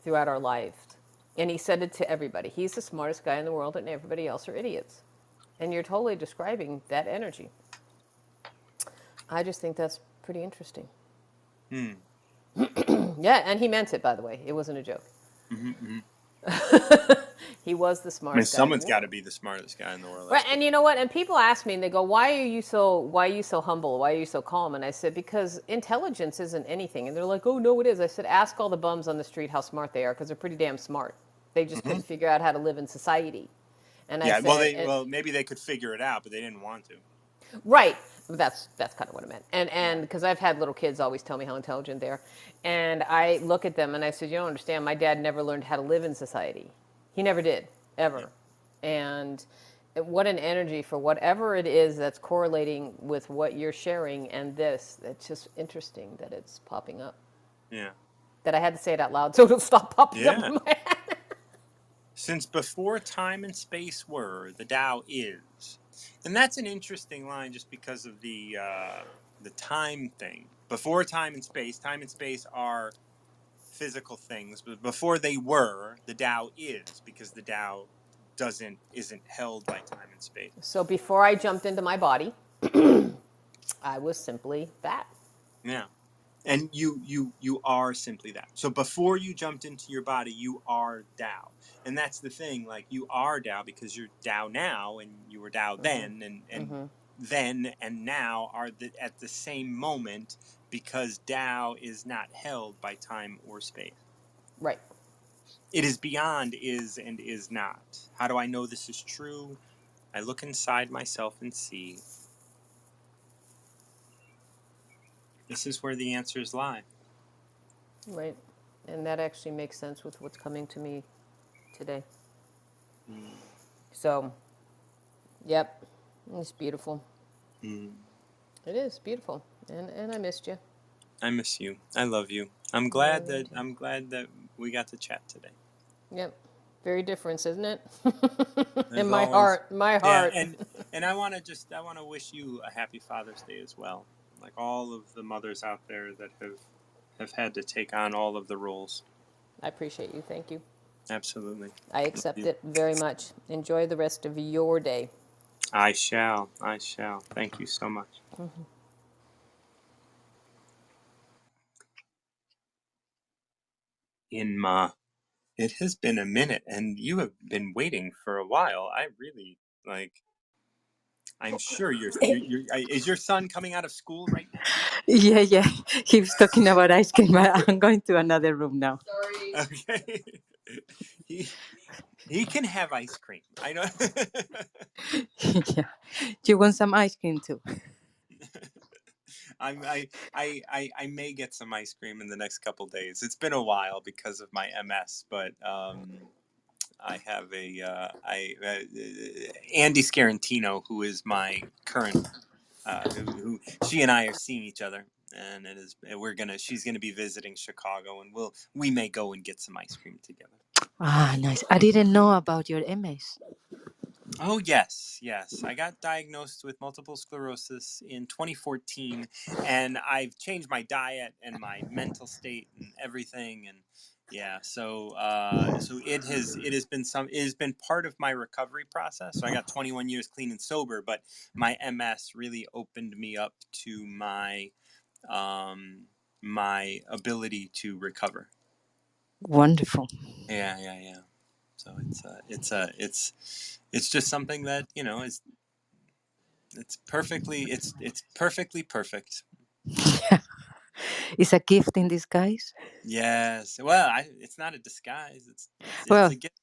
throughout our life, And he said it to everybody. He's the smartest guy in the world, and everybody else are idiots. And you're totally describing that energy. I just think that's pretty interesting. Hmm. Yeah, and he meant it, by the way. It wasn't a joke. Mm-hmm. He was the I mean, smartest guy in the someone's got to world. be the smartest guy in the world. Right, That's for and you know what? And people ask me, and they go, why are you so humble? Why are you so calm? And I said, because intelligence isn't anything. And they're like, oh, no, it is. I said, ask all the bums on the street how smart they are, because they're pretty damn smart. They just sure. couldn't figure out how to live in society. And I Yeah, well, said, maybe they could figure it out, but they didn't want to. right. That's kind of what I meant. And because I've had little kids always tell me how intelligent they are. And I look at them and I said, you don't understand. My dad never learned how to live in society. He never did, Yeah, ever. And what an energy for whatever it is that's correlating with what you're sharing and this. It's just interesting that it's popping up. yeah, That I had to say it out loud so it'll stop popping up yeah. in my head. Since before time and space were, the Tao is, and that's an interesting line, just because of the time thing. Before time and space are physical things, but before they were, the Tao is, because the Tao isn't held by time and space. So before I jumped into my body, I was simply that. Yeah. And you are simply that. So before you jumped into your body, you are Tao. And that's the thing, like, you are Tao because you're Tao now, and you were Tao then, and then and now are at the same moment, because Tao is not held by time or space. Right. It is beyond is and is not. How do I know this is true? I look inside myself and see. This is where the answers lie. Right. And that actually makes sense with what's coming to me today. Mm. So, yep, it's beautiful. Mm. It is beautiful. And I missed you. I miss you. I love you. I'm Yeah, glad me that too. I'm glad that we got to chat today. Yep. Very different, isn't it? In As my always. heart. My Yeah, heart. and I want to wish you a happy Father's Day as well. Like all of the mothers out there that have had to take on all of the roles. I appreciate you. Thank you. Absolutely. I Love accept you. it very much. Enjoy the rest of your day. I shall. I shall. Thank you so much. Inma, it has been a minute, and you have been waiting for a while. I really like. I'm sure is your son coming out of school right now? Yeah, yeah. He was talking about ice cream. I'm going to another room now. Okay. he he can have ice cream. I know. Yeah. You want some ice cream too? I may get some ice cream in the next couple days. It's been a while because of my MS, but I have Andy Scarantino, who is my current who she and I are seeing each other, and she's gonna be visiting Chicago, and we may go and get some ice cream together. Ah, nice. I didn't know about your MS. Oh, yes, yes. I got diagnosed with multiple sclerosis in 2014, and I've changed my diet and my mental state and everything. And yeah, so it has been part of my recovery process. So I got 21 years clean and sober, but my MS really opened me up to my ability to recover. Wonderful. Yeah, yeah, yeah. So it's just something that, it's perfectly perfect. Yeah. It's a gift in disguise. Yes. Well, it's not a disguise. It's a Well, gift.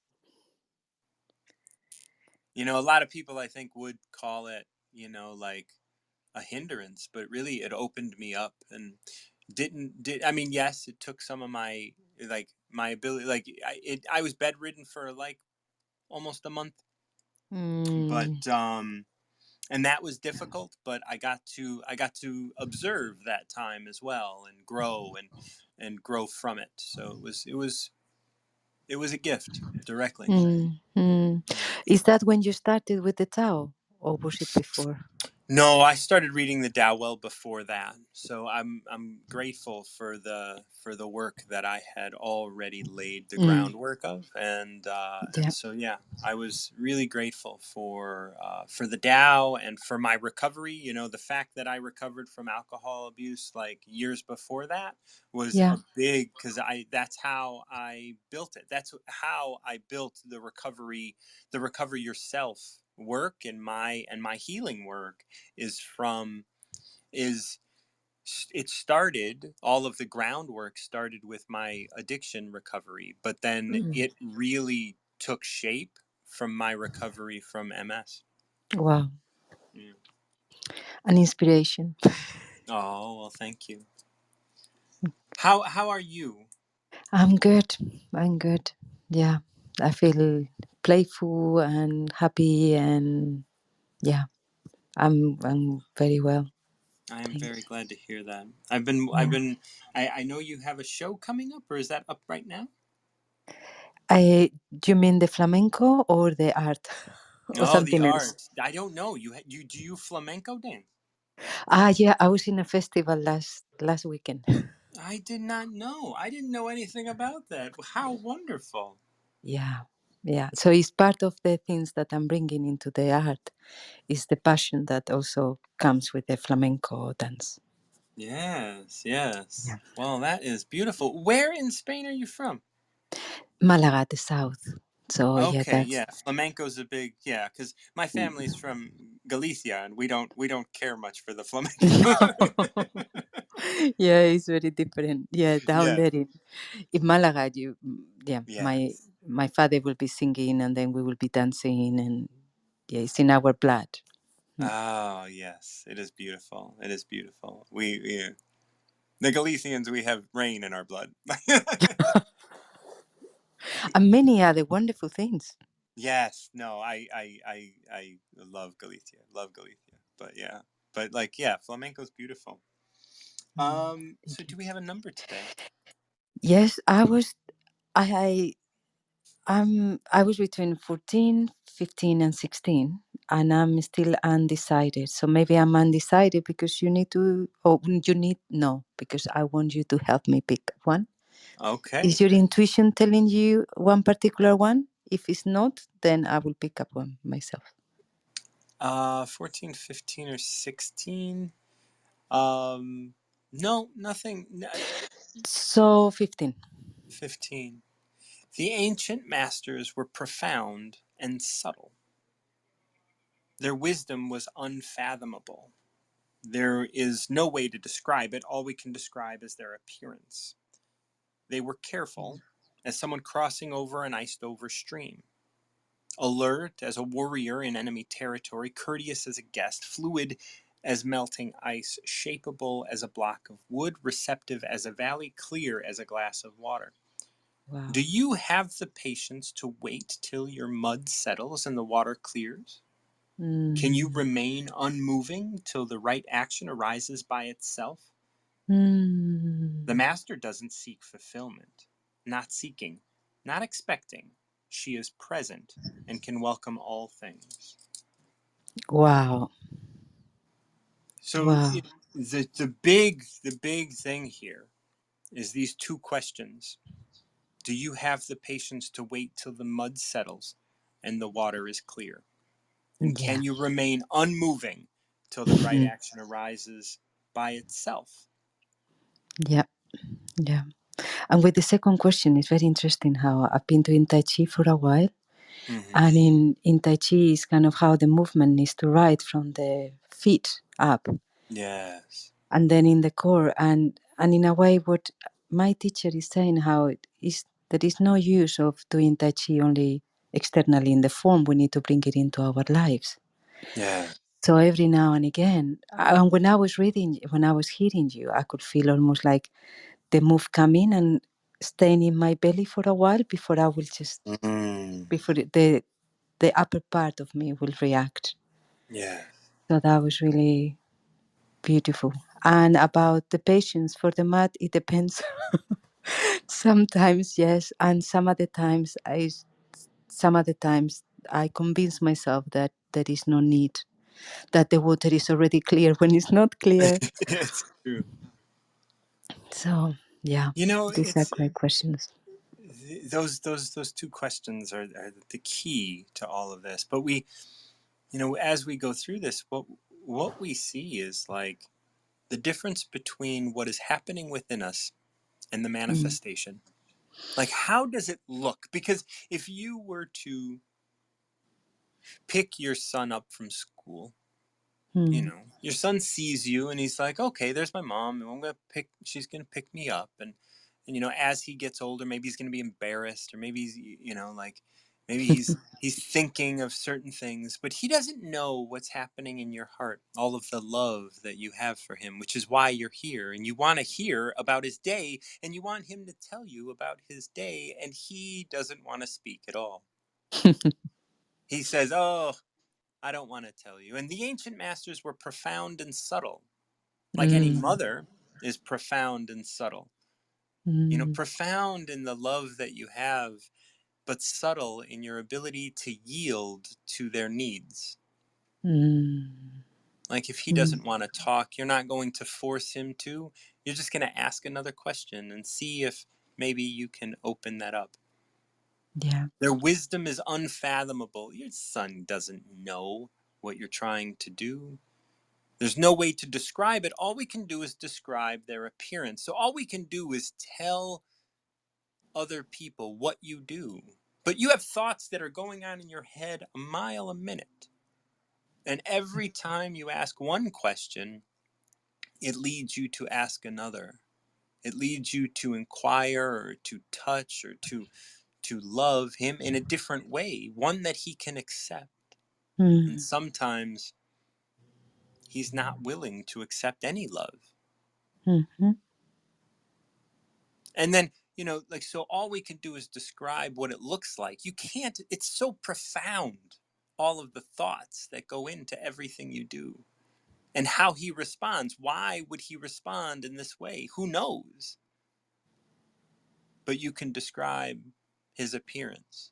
A lot of people, I think, would call it, like a hindrance, but really it opened me up, and I mean, yes, it took some of my, like, my ability, like, I was bedridden for like almost a month, mm, but and that was difficult, but I got to observe that time as well, and grow from it. So it was a gift directly. mm. Yeah. Is that when you started with the Tao, or was it before? No, I started reading the Tao well before that, so I'm grateful for the work that I had already laid the Mm, groundwork of, and yeah, so yeah, I was really grateful for the Tao and for my recovery. You know, the fact that I recovered from alcohol abuse like years before that was yeah. a big, because I that's how I built it. That's how I built the recover yourself work and my healing work is from is it started, all of the groundwork started with my addiction recovery, but then Mm, it really took shape from my recovery from MS. wow, Yeah. an inspiration. Oh, well, thank you. How are you? I'm good. I'm good. Yeah, I feel playful and happy, and yeah, I'm very well. I am very Thanks. glad to hear that. Yeah. I know you have a show coming up, or is that up right now? Do you mean the flamenco or the art or Oh, the something else? art. I don't know. You do you flamenco dance? Ah, yeah, I was in a festival last weekend. I did not know. I didn't know anything about that. How wonderful. Yeah, yeah. So it's part of the things that I'm bringing into the art is the passion that also comes with the flamenco dance. Yes, yes. Yeah. Well, that is beautiful. Where in Spain are you from? Malaga, the south. So yeah, Okay, that's yeah. Flamenco's a big, yeah, because my family's from Galicia and we don't care much for the flamenco. yeah, it's very different. Yeah, down Yeah. there in Malaga, yeah, Yes. my father will be singing and then we will be dancing, and yeah, it's in our blood. Mm. Oh, yes. It is beautiful. It is beautiful. The Galicians, we have rain in our blood. And many other wonderful things. Yes, no, I love Galicia, love Galicia, but yeah, but like yeah, flamenco's beautiful. Mm, So thank you. do we have a number today? Yes, I I was between 14, 15, and 16, and I'm still undecided. So maybe I'm undecided because you need to, or you need, no, because I want you to help me pick one. Is Okay, your intuition telling you one particular one? If it's not, then I will pick up one myself. 14, 15, or 16. Um, no, nothing. 15. 15. The ancient masters were profound and subtle. Their wisdom was unfathomable. There is no way to describe it. All we can describe is their appearance. They were careful, as someone crossing over an iced over stream, alert as a warrior in enemy territory, courteous as a guest, fluid as melting ice, shapeable as a block of wood, receptive as a valley, clear as a glass of water. Do Wow. you have the patience to wait till your mud settles and the water clears? Can you Mm. remain unmoving till the right action arises by itself? The Mm. master doesn't seek fulfillment, not seeking, not expecting. She is present and can welcome all things. Wow. So Wow. the big thing here is these two questions. Do you have the patience to wait till the mud settles and the water is clear? And Yeah. can you remain unmoving till the right action arises by itself? Yeah. Yeah. And with the second question, it's very interesting how I've been doing Tai Chi for a while. Mm-hmm. And in Tai Chi is kind of how the movement needs to ride from the feet up Yes. and then in the core. And in a way, what my teacher is saying, how it is, there is no use of doing Tai Chi only externally in the form. We need to bring it into our lives. Yeah. So every now and again, and when I was reading, when I was hearing you, I could feel almost like the move coming and staying in my belly for a while before I will just, Mm. before the upper part of me will react. Yeah. So that was really beautiful. And about the patience for the mat, it depends. Sometimes yes, and some other times I convince myself that there is no need. that the water is already clear when it's not clear. It's true. So yeah, You know, these are it's great questions. those two questions are the key to all of this. But we, as we go through this, what we see is like the difference between what is happening within us and the Mm. manifestation. Like, how does it look? Because if you were to pick your son up from school, Mm. your son sees you and he's like, okay, there's my mom, and she's gonna pick me up, and as he gets older, maybe he's gonna be embarrassed, or maybe he's, like, maybe he's thinking of certain things, but he doesn't know what's happening in your heart, all of the love that you have for him, which is why you're here, and you want to hear about his day, and you want him to tell you about his day, and he doesn't want to speak at all. He says, oh, I don't want to tell you. And the ancient masters were profound and subtle, like any Mm. mother is profound and subtle. Mm. Profound in the love that you have, but subtle in your ability to yield to their needs. Mm. Like, if he Mm. doesn't want to talk, you're not going to force him to. You're just going to ask another question and see if maybe you can open that up. Yeah. Their wisdom is unfathomable. Your son doesn't know what you're trying to do. There's no way to describe it. All we can do is describe their appearance. So all we can do is tell other people what you do. But you have thoughts that are going on in your head a mile a minute. And every time you ask one question, it leads you to ask another. It leads you to inquire, or to touch, or to love him in a different way, one that he can accept. And Mm. sometimes he's not willing to accept any love. Mm-hmm. And then, like, so all we can do is describe what it looks like. You can't, it's so profound, all of the thoughts that go into everything you do and how he responds. Why would he respond in this way? Who knows? But you can describe his appearance,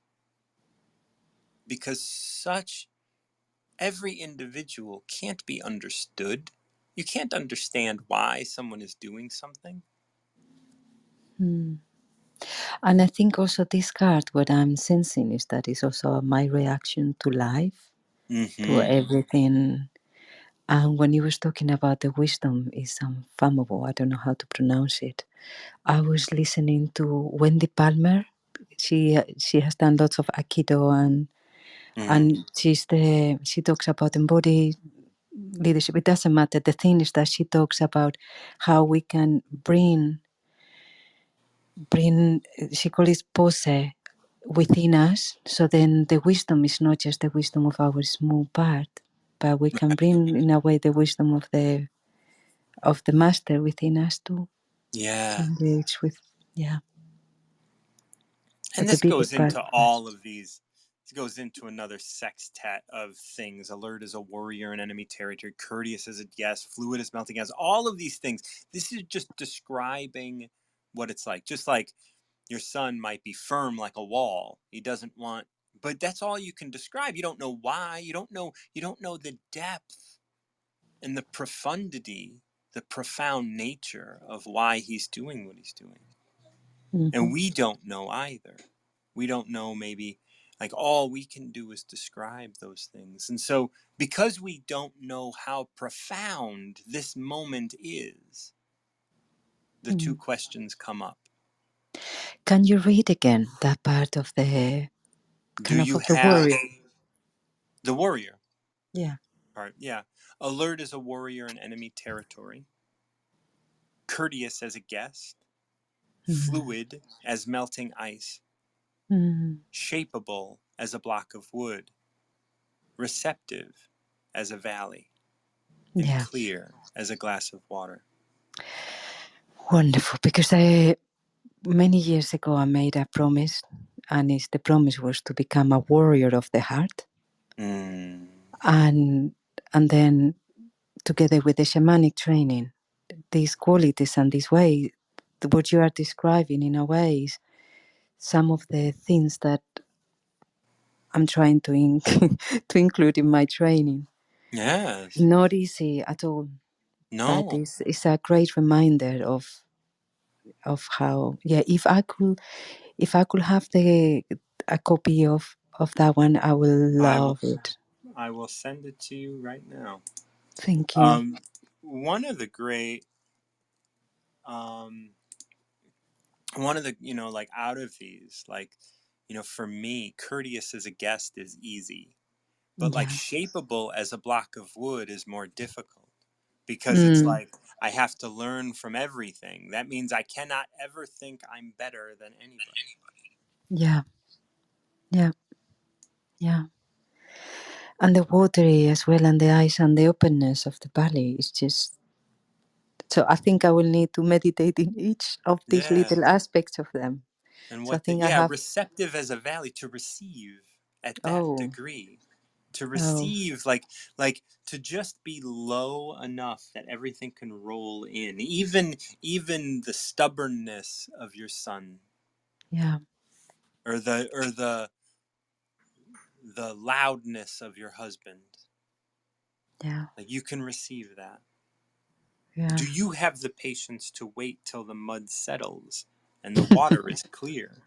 because every individual can't be understood. You can't understand why someone is doing something. Mm. And I think also this card, what I'm sensing is that it's also my reaction to life, to Mm-hmm. everything. And when you was talking about the wisdom is unfathomable, I don't know how to pronounce it. I was listening to Wendy Palmer. She has done lots of Aikido, Mm-hmm. and she talks about embodied leadership. It doesn't matter. The thing is that she talks about how we can bring she calls it pose within us. So then the wisdom is not just the wisdom of our small part, but we can bring in a way the wisdom of the master within us to Yeah. engage with, yeah, And the this bigger goes part into of us. all of these. This goes into another sextet of things. Alert as a warrior in enemy territory, courteous as a guest, fluid as melting gas. All of these things. This is just describing what it's like. Just like your son might be firm like a wall. He doesn't want, but that's all you can describe. You don't know why. You don't know the depth and the profundity, the profound nature of why he's doing what he's doing. Mm-hmm. And we don't know either. We don't know, maybe, like, all we can do is describe those things. And so, because we don't know how profound this moment is, the two Mm. questions come up. Can you read again that part of the Do kind you of the have warrior? the warrior Yeah. part? Yeah. Alert as a warrior in enemy territory, courteous as a guest, Mm. fluid as melting ice, Mm. shapeable as a block of wood, receptive as a valley, and Yeah. clear as a glass of water. Wonderful. Because many years ago I made a promise, and the promise was to become a warrior of the heart, Mm. and then together with the shamanic training, these qualities and this way, what you are describing in a way is some of the things that I'm trying to to include in my training. Yes. Not easy at all. But No. it's a great reminder of how, yeah, if I could have a copy of that one, I will I will love it. I will send it to you right now. Thank you. One of the great um one of the, like, out of these, like, for me, courteous as a guest is easy, but like Yeah. shapeable as a block of wood is more difficult, because it's Mm, like I have to learn from everything. That means I cannot ever think I'm better than anybody. yeah. Yeah. Yeah. And the watery as well, and the eyes and the openness of the valley is just. So I think I will need to meditate in each of these Yeah. little aspects of them. And So I what the, think I yeah, have. receptive as a valley, to receive at that Oh. degree, to Oh. receive, like to just be low enough that everything can roll in, even the stubbornness of your son, Yeah. or the loudness of your husband. Yeah. Like, you can receive that. Yeah. Do you have the patience to wait till the mud settles and the water is clear?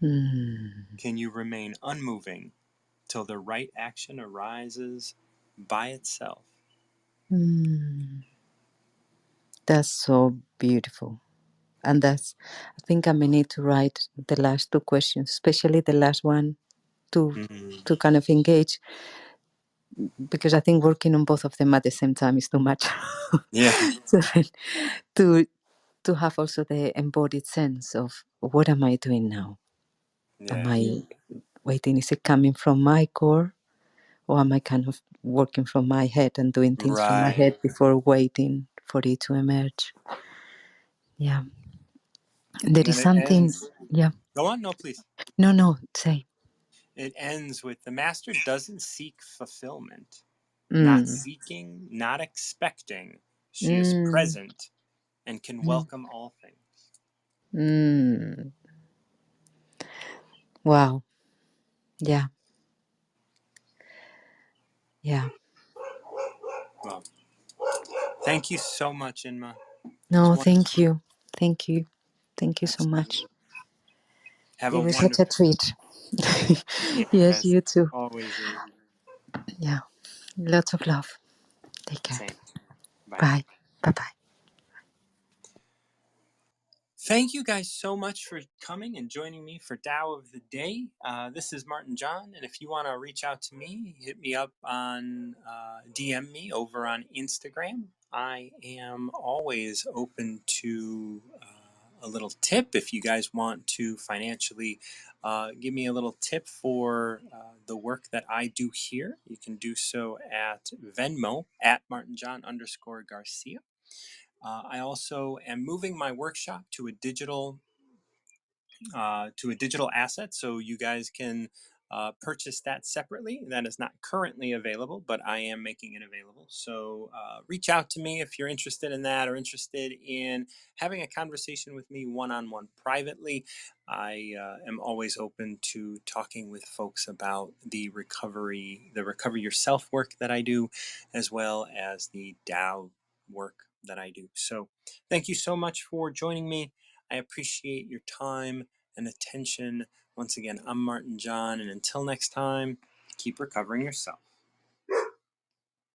Mm, Can you remain unmoving till the right action arises by itself? mm. That's so beautiful. And I think I may need to write the last two questions, especially the last one, to Mm, to kind of engage, because I think working on both of them at the same time is too much. yeah, So then to to have also the embodied sense of what am I doing now? Am yeah, I waiting? Is it coming from my core, or am I kind of working from my head and doing things from my right. head before waiting for it to emerge? Yeah, there And is then it something. ends. Yeah, Go on, no, please. no, no, say. It ends with, the master doesn't seek fulfillment, not Mm, seeking, not expecting. She is mm, present and can mm, welcome all things. mm. Wow. Yeah, yeah. Well, thank you so much, Inma. It was No, wonderful. thank you, thank you, thank you so much. Absolutely. Have It a was such a wonderful. treat. Yes, Yes, you too. always is. Yeah, lots of love. Take care. Same. Bye now. Bye. Bye bye. Thank you guys so much for coming and joining me for Tao of the Day. This is Martin John, and if you want to reach out to me, hit me up on DM me over on Instagram. I am always open to a little tip. If you guys want to financially give me a little tip for the work that I do here, you can do so at Venmo at @MartinJohn_Garcia. I also am moving my workshop to a digital asset, so you guys can purchase that separately. That is not currently available, but I am making it available. So reach out to me if you're interested in that, or interested in having a conversation with me one-on-one privately. I am always open to talking with folks about the recover yourself work that I do, as well as the Tao work that I do. So thank you so much for joining me. I appreciate your time and attention. Once again, I'm Martin John, and until next time, keep recovering yourself.